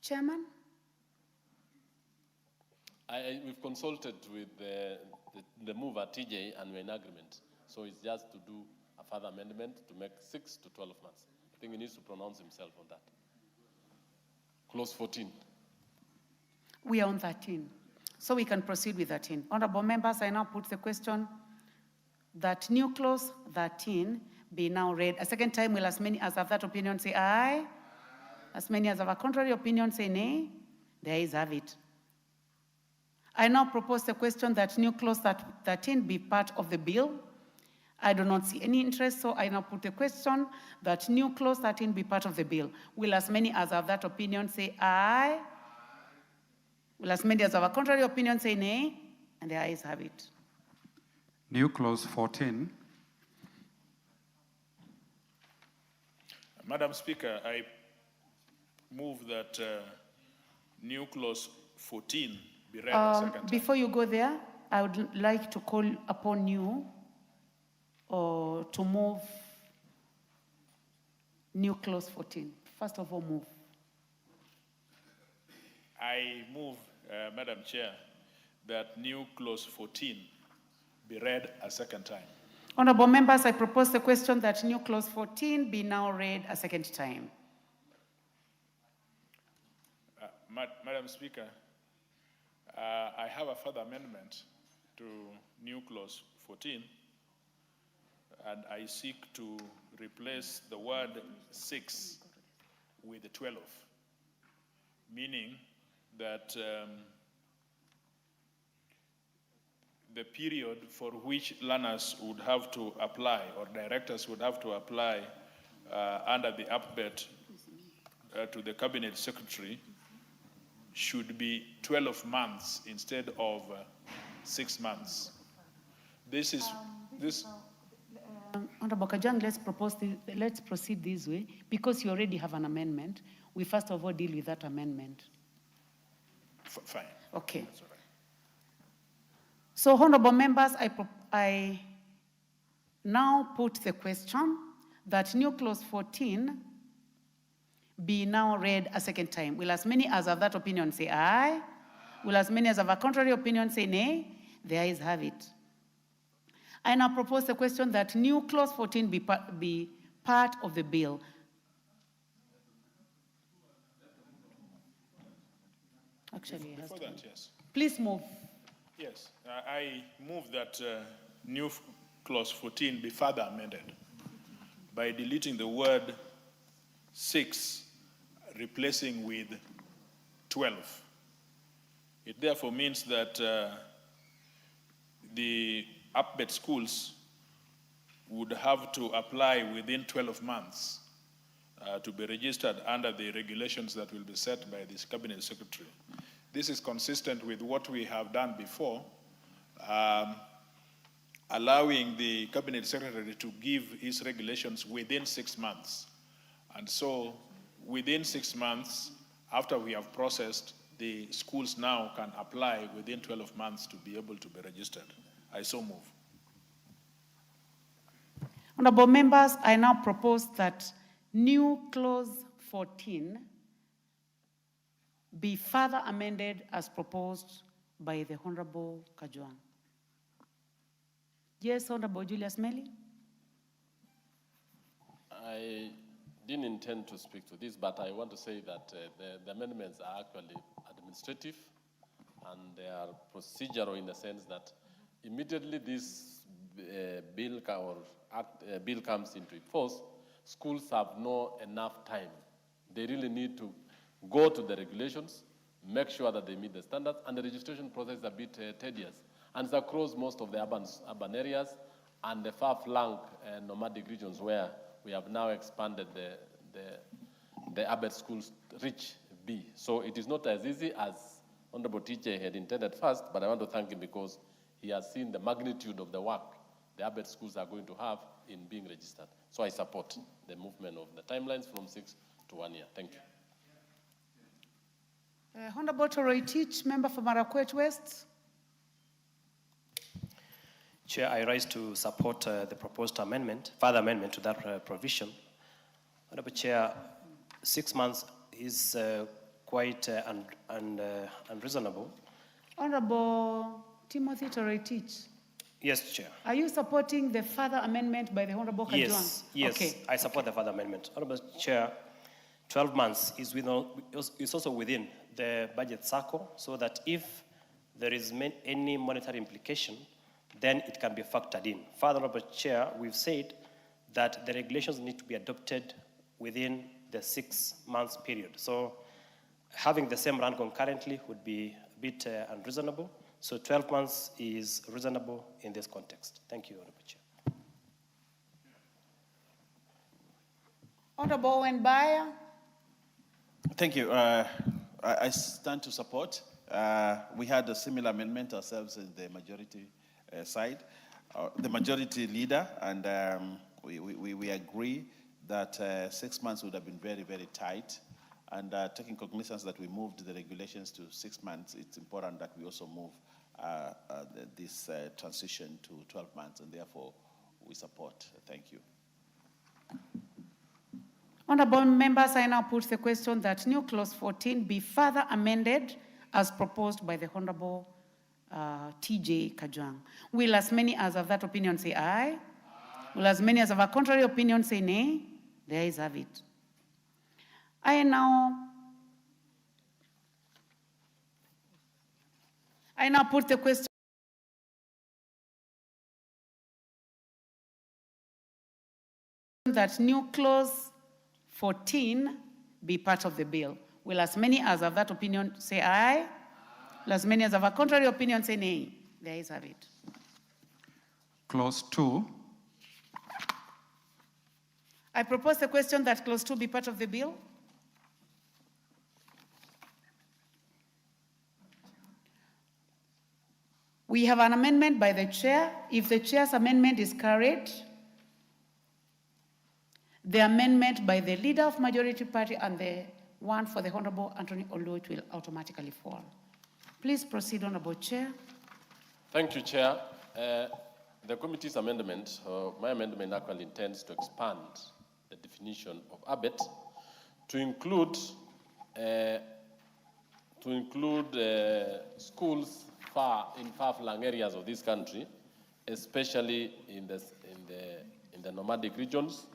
Chairman? We've consulted with the mover, TJ, and we're in agreement. So it's just to do a further amendment to make 6 to 12 months. I think he needs to pronounce himself on that. Clause 14. We are on 13. So we can proceed with 13. Honorable members, I now put the question that new clause 13 be now read a second time. Will as many as have that opinion say aye? As many as have a contrary opinion say nay? The ayes have it. I now propose the question that new clause 13 be part of the bill. I do not see any interest, so I now put the question that new clause 13 be part of the bill. Will as many as have that opinion say aye? Will as many as have a contrary opinion say nay? And the ayes have it. New clause 14. Madam Speaker, I move that new clause 14 be read a second time. Before you go there, I would like to call upon you to move new clause 14. First of all, move. I move, Madam Chair, that new clause 14 be read a second time. Honorable members, I propose the question that new clause 14 be now read a second time. Madam Speaker, I have a further amendment to new clause 14, and I seek to replace the word 6 with 12, meaning that the period for which learners would have to apply or directors would have to apply under the APBET to the Cabinet Secretary should be 12 months instead of 6 months. Honorable Kajwang, let's proceed this way. Because you already have an amendment, we first of all deal with that amendment. Fine. Okay. That's all right. So, honorable members, I now put the question that new clause 14 be now read a second time. Will as many as have that opinion say aye? Will as many as have a contrary opinion say nay? The ayes have it. I now propose the question that new clause 14 be part of the bill. Actually, it has to Before that, be. yes. Please move. Yes, I move that new clause 14 be further amended by deleting the word 6, replacing with 12. It therefore means that the APBET schools would have to apply within 12 months to be registered under the regulations that will be set by this Cabinet Secretary. This is consistent with what we have done before, allowing the Cabinet Secretary to give his regulations within 6 months. And so within 6 months, after we have processed, the schools now can apply within 12 months to be able to be registered. I so move. Honorable members, I now propose that new clause 14 be further amended as proposed by the Honorable Kajwang. Yes, Honorable Julius Meli. I didn't intend to speak to this, but I want to say that the amendments are actually administrative and they are procedural in the sense that immediately this bill comes into force, schools have no enough time. They really need to go to the regulations, make sure that they meet the standards, and the registration process is a bit tedious. And it's across most of the urban areas and the far-flung nomadic regions where we have now expanded the APBET schools reach B. So it is not as easy as Honorable TJ had intended first, but I want to thank him because he has seen the magnitude of the work the APBET schools are going to have in being registered. So I support the movement of the timelines from 6 to 1 year. Thank you. Honorable Toroitich, member for Marakwet West. Chair, I rise to support the proposed amendment, further amendment to that provision. Honorable Chair, 6 months is quite unreasonable. Honorable Timothy Toroitich. Yes, Chair. Are you supporting the further amendment by the Honorable Kajwang? Yes, okay. I support the further amendment. Honorable Chair, 12 months is also within the budget cycle, so that if there is any monetary implication, then it can be factored in. Further, Honorable Chair, we've said that the regulations need to be adopted within the 6 months period. So having the same run concurrently would be a bit unreasonable. So 12 months is reasonable in this context. Thank you, Honorable Chair. Honorable Owen Baya. Thank you. I stand to support. We had a similar amendment ourselves in the majority side, the majority leader, and we agree that 6 months would have been very, very tight. And taking cognizance that we moved the regulations to 6 months, it's important that we also move this transition to 12 months, and therefore we support. Thank you. Honorable members, I now put the question that new clause 14 be further amended as proposed by the Honorable TJ Kajwang. Will as many as of that opinion say aye? Will as many as of a contrary opinion say nay? The ayes have it. I now put the question that new clause 14 be part of the bill. Will as many as of that opinion say aye? Will as many as of a contrary opinion say nay? The ayes have it. Clause 2. I propose the question that clause 2 be part of the bill. We have an amendment by the chair. If the chair's amendment is carried, the amendment by the leader of majority party and the one for the Honorable Anthony LOLWE will automatically fall. Please proceed, Honorable Chair. Thank you, Chair. The committee's amendment, my amendment actually intends to expand the definition of ABET to include schools in far-flung areas of this country, especially in the nomadic regions,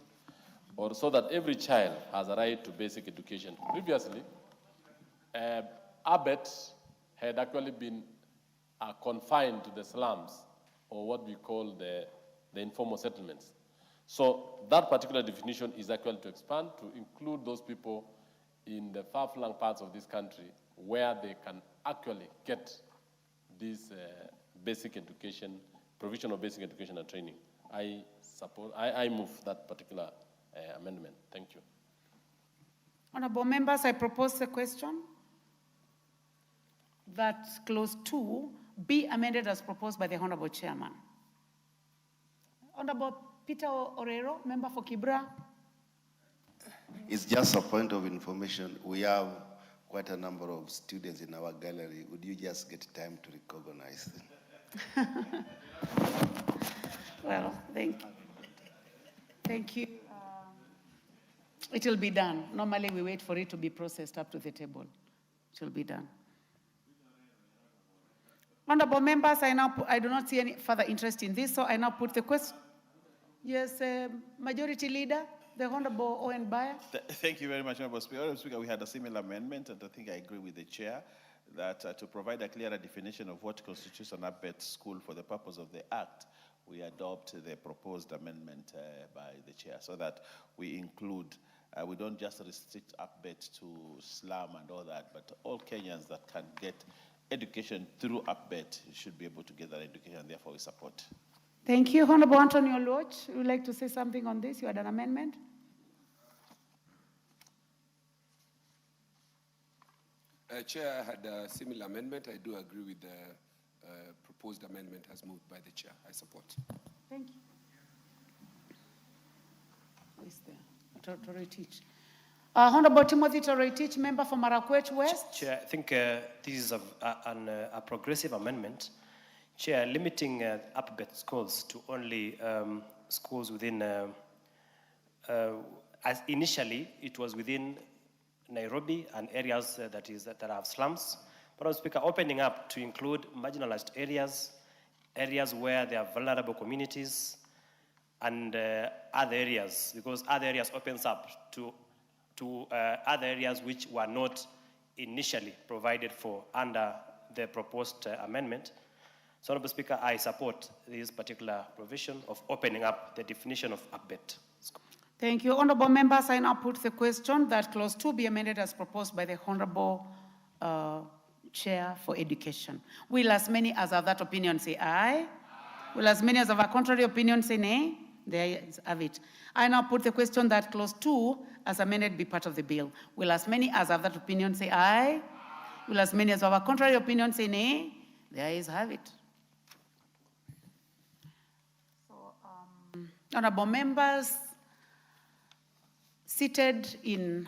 or so that every child has a right to basic education. Previously, ABET had actually been confined to the slums, or what we call the informal settlements. So that particular definition is actually to expand to include those people in the far-flung parts of this country where they can actually get this basic education, provision of basic education and training. I move that particular amendment. Thank you. Honorable members, I propose the question that clause 2 be amended as proposed by the Honorable Chairman. Honorable Peter Orero, member for Kibra. It's just a point of information. We have quite a number of students in our gallery. Would you just get time to recognize them? Well, thank you. It will be done. Normally, we wait for it to be processed up to the table. It will be done. Honorable members, I do not see any further interest in this, so I now put the question. Yes, Majority Leader, the Honorable Owen Bayer. Thank you very much, Honorable Speaker. Honorable Speaker, we had a similar amendment, and I think I agree with the Chair that to provide a clearer definition of what constitutes an ABET school for the purpose of the Act, we adopt the proposed amendment by the Chair so that we include, we don't just restrict ABET to slum and all that, but all Kenyans that can get education through ABET should be able to get that education, and therefore we support. Thank you. Honorable Anthony LOLWE, would you like to say something on this? You had an amendment? Chair, I had a similar amendment. I do agree with the proposed amendment as moved by the Chair. I support. Thank you. Who is there? Toroitich. Honorable Timothy Toroitich, member for Marakwet West. Chair, I think this is a progressive amendment. Chair, limiting ABET schools to only schools within, as initially it was within Nairobi and areas that have slums. But Speaker, opening up to include marginalized areas, areas where there are vulnerable communities, and other areas, because other areas opens up to other areas which were not initially provided for under the proposed amendment. So, Honorable Speaker, I support this particular provision of opening up the definition of ABET. Thank you. Honorable members, I now put the question that clause 2 be amended as proposed by the Honorable Chair for Education. Will as many as of that opinion say aye? Will as many as of a contrary opinion say nay? There is have it. I now put the question that clause 2 as amended be part of the bill. Will as many as of that opinion say aye? Will as many as of a contrary opinion say nay? There is have it. Honorable members, seated in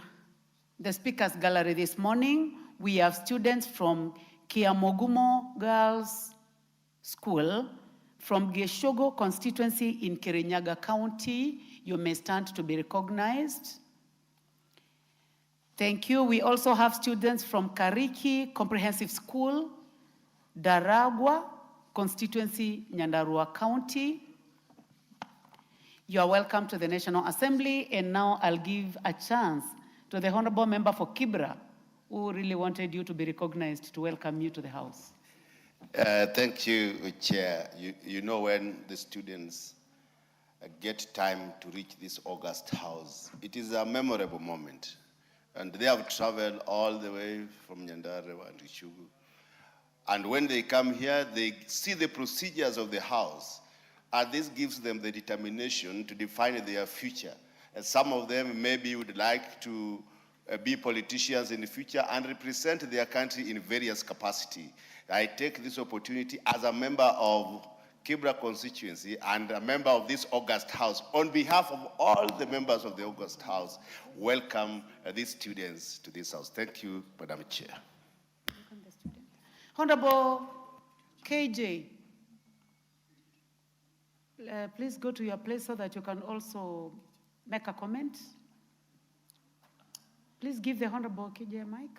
the Speaker's Gallery this morning, we have students from Kiamogumo Girls School, from Geshogo constituency in Kirinyaga County. You may stand to be recognized. Thank you. We also have students from Kariki Comprehensive School, Daragwa constituency, Nyandarua County. You are welcome to the National Assembly, and now I'll give a chance to the Honorable Member for Kibra, who really wanted you to be recognized, to welcome you to the House. Thank you, Chair. You know, when the students get time to reach this August House, it is a memorable moment. And they have traveled all the way from Nyandarua and Ishugu. And when they come here, they see the procedures of the House, and this gives them the determination to define their future. And some of them maybe would like to be politicians in the future and represent their country in various capacities. I take this opportunity as a member of Kibra constituency and a member of this August House, on behalf of all the members of the August House, welcome these students to this House. Thank you, Madam Chair. Honorable KJ, please go to your place so that you can also make a comment. Please give the Honorable KJ a mic.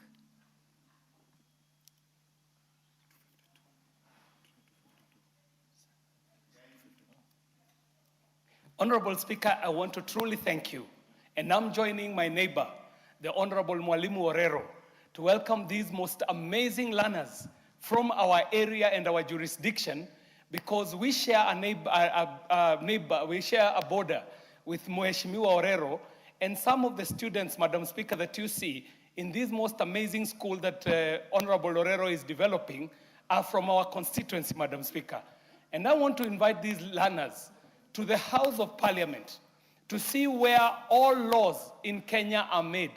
Honorable Speaker, I want to truly thank you. And I'm joining my neighbor, the Honorable Mwalimu Orero, to welcome these most amazing learners from our area and our jurisdiction, because we share we share a border with Mheshimiwa Orero, and some of the students, Madam Speaker, that you see in this most amazing school that Honorable Orero is developing are from our constituency, Madam Speaker. And I want to invite these learners to the House of Parliament to see where all laws in Kenya are made.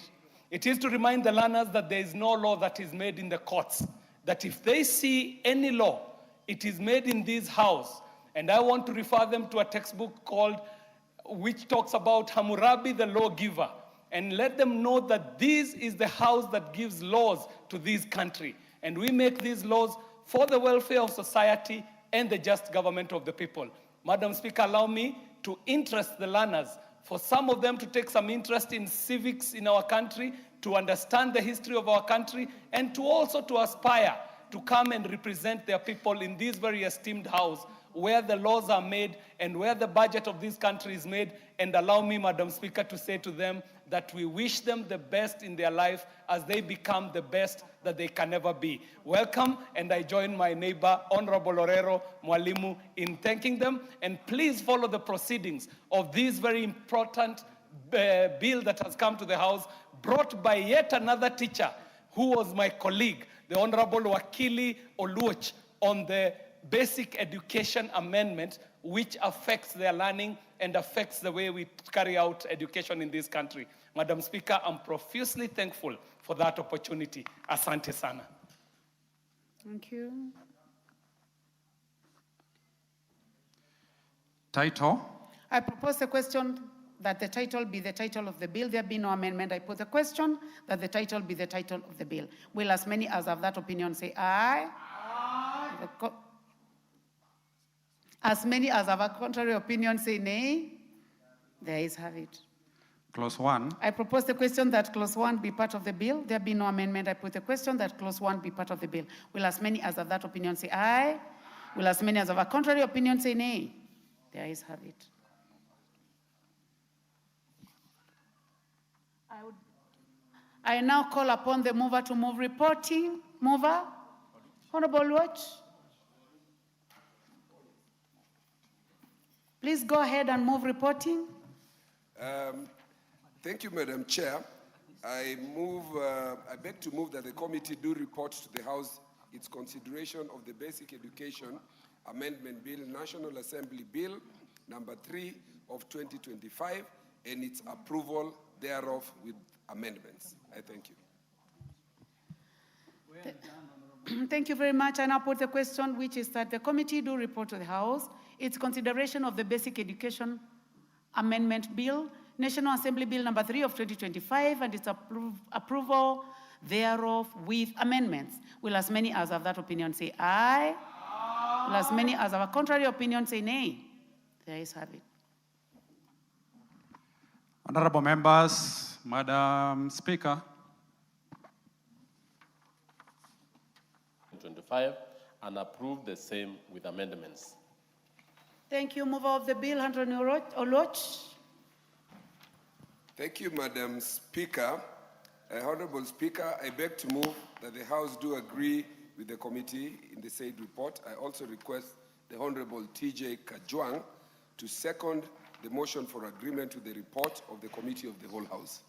It is to remind the learners that there is no law that is made in the courts, that if they see any law, it is made in this house. And I want to refer them to a textbook called, which talks about Hammurabi the lawgiver, and let them know that this is the house that gives laws to this country. And we make these laws for the welfare of society and the just government of the people. Madam Speaker, allow me to interest the learners, for some of them to take some interest in civics in our country, to understand the history of our country, and to also to aspire to come and represent their people in this very esteemed house, where the laws are made and where the budget of this country is made. And allow me, Madam Speaker, to say to them that we wish them the best in their life as they become the best that they can ever be. Welcome, and I join my neighbor, Honorable Orero Mwalimu, in thanking them. And please follow the proceedings of this very important bill that has come to the House, brought by yet another teacher who was my colleague, the Honorable Wakili Oluoch, on the Basic Education Amendment, which affects their learning and affects the way we carry out education in this country. Madam Speaker, I'm profusely thankful for that opportunity. Asante sana. Thank you. Title? I propose the question that the title be the title of the bill. There be no amendment. I put the question that the title be the title of the bill. Will as many as have that opinion say aye? Aye. As many as have a contrary opinion say nay? There is have it. Clause 1. I propose the question that clause 1 be part of the bill. There be no amendment. I put the question that clause 1 be part of the bill. Will as many as have that opinion say aye? Will as many as have a contrary opinion say nay? There is have it. I now call upon the mover to move reporting. Mover? Honorable Watch. Please go ahead and move reporting. Thank you, Madam Chair. I beg to move that the committee do report to the House its consideration of the Basic Education Amendment Bill, National Assembly Bill, number 3 of 2025, and its approval thereof with amendments. I thank you. Thank you very much. I now put the question, which is that the committee do report to the House its consideration of the Basic Education Amendment Bill, National Assembly Bill number 3 of 2025 and its approval thereof with amendments. Will as many as have that opinion say aye? Aye. Will as many as have a contrary opinion say nay? The ayes have it. Honorable members, Madam Speaker. 25 and approve the same with amendments. Thank you. Mover of the bill, Anthony Oloch. Thank you, Madam Speaker. Honorable Speaker, I beg to move that the House do agree with the committee in the said report. I also request the Honorable TJ Kajwang to second the motion for agreement with the report of the Committee of the Whole House.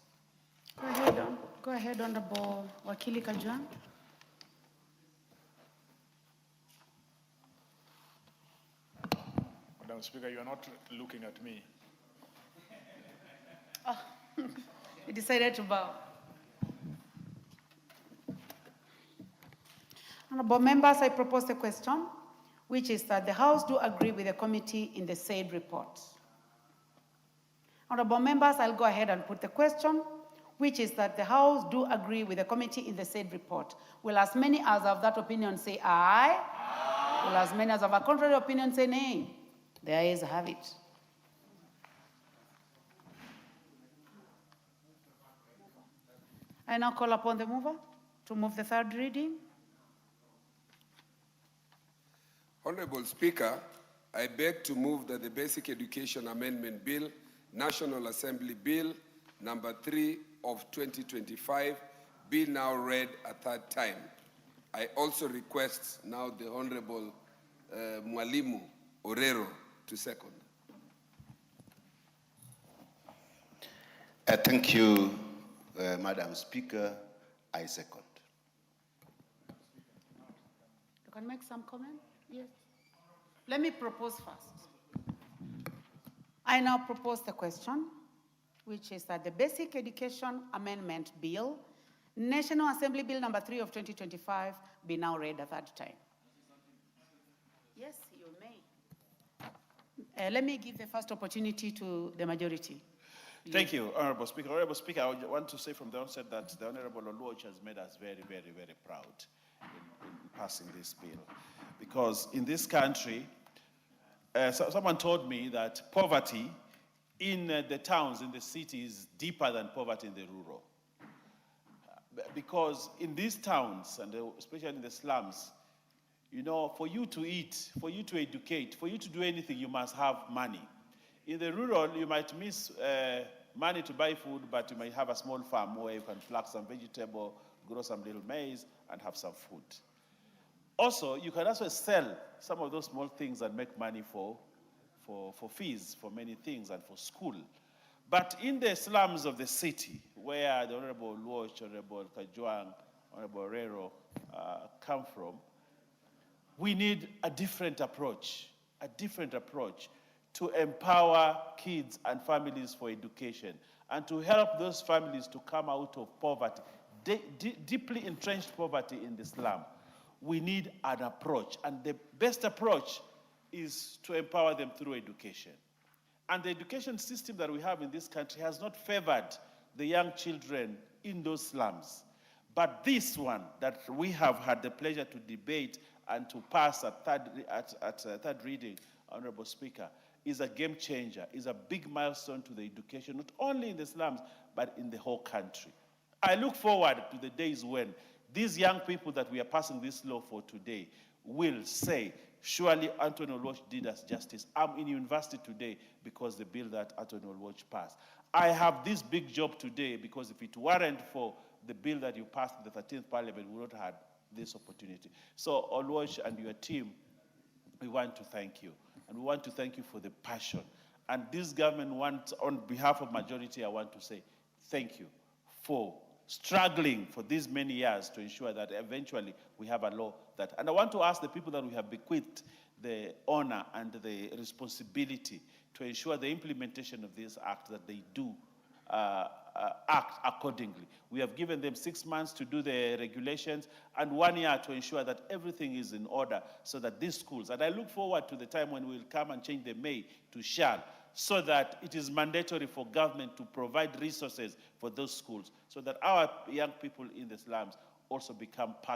Go ahead, Honorable Wakili Kajwang. Madam Speaker, you are not looking at me. Oh, he decided to bow. Honorable members, I propose the question, which is that the House do agree with the committee in the said report. Honorable members, I'll go ahead and put the question, which is that the House do agree with the committee in the said report. Will as many as have that opinion say aye? Aye. Will as many as have a contrary opinion say nay? The ayes have it. I now call upon the mover to move the third reading. Honorable Speaker, I beg to move that the Basic Education Amendment Bill, National Assembly Bill number 3 of 2025 be now read a third time. I also request now the Honorable Mwalimu Orero to second. Thank you, Madam Speaker. I second. You can make some comment? Yes. Let me propose first. I now propose the question, which is that the Basic Education Amendment Bill, National Assembly Bill number 3 of 2025, be now read a third time. Yes, you may. Let me give the first opportunity to the majority. Thank you, Honorable Speaker. Honorable Speaker, I want to say from the onset that the Honorable LOLWE has made us very, very, very proud in passing this bill. Because in this country, someone told me that poverty in the towns, in the cities, is deeper than poverty in the rural. Because in these towns, and especially in the slums, you know, for you to eat, for you to educate, for you to do anything, you must have money. In the rural, you might miss money to buy food, but you might have a small farm where you can pluck some vegetable, grow some little maize, and have some food. Also, you can also sell some of those small things and make money for fees, for many things, and for school. But in the slums of the city, where the Honorable LOLWE, Honorable Kajwang, Honorable Orero come from, we need a different approach to empower kids and families for education and to help those families to come out of poverty, deeply entrenched poverty in the slum. We need an approach, and the best approach is to empower them through education. And the education system that we have in this country has not favored the young children in those slums. But this one that we have had the pleasure to debate and to pass at third reading, Honorable Speaker, is a game changer, is a big milestone to the education, not only in the slums, but in the whole country. I look forward to the days when these young people that we are passing this law for today will say, surely Anthony LOLWE did us justice. I'm in university today because the bill that Anthony LOLWE passed. I have this big job today because if it weren't for the bill that you passed in the 13th Parliament, we would not have had this opportunity. So, LOLWE and your team, we want to thank you. And we want to thank you for the passion. And this government wants, on behalf of majority, I want to say thank you for struggling for these many years to ensure that eventually we have a law that, and I want to ask the people that we have bequeathed the honor and the responsibility to ensure the implementation of this act, that they do act accordingly. We have given them 6 months to do the regulations and 1 year to ensure that everything is in order so that these schools, and I look forward to the time when we'll come and change the may to shall, so that it is mandatory for government to provide resources for those schools, so that our young people in the slums also become part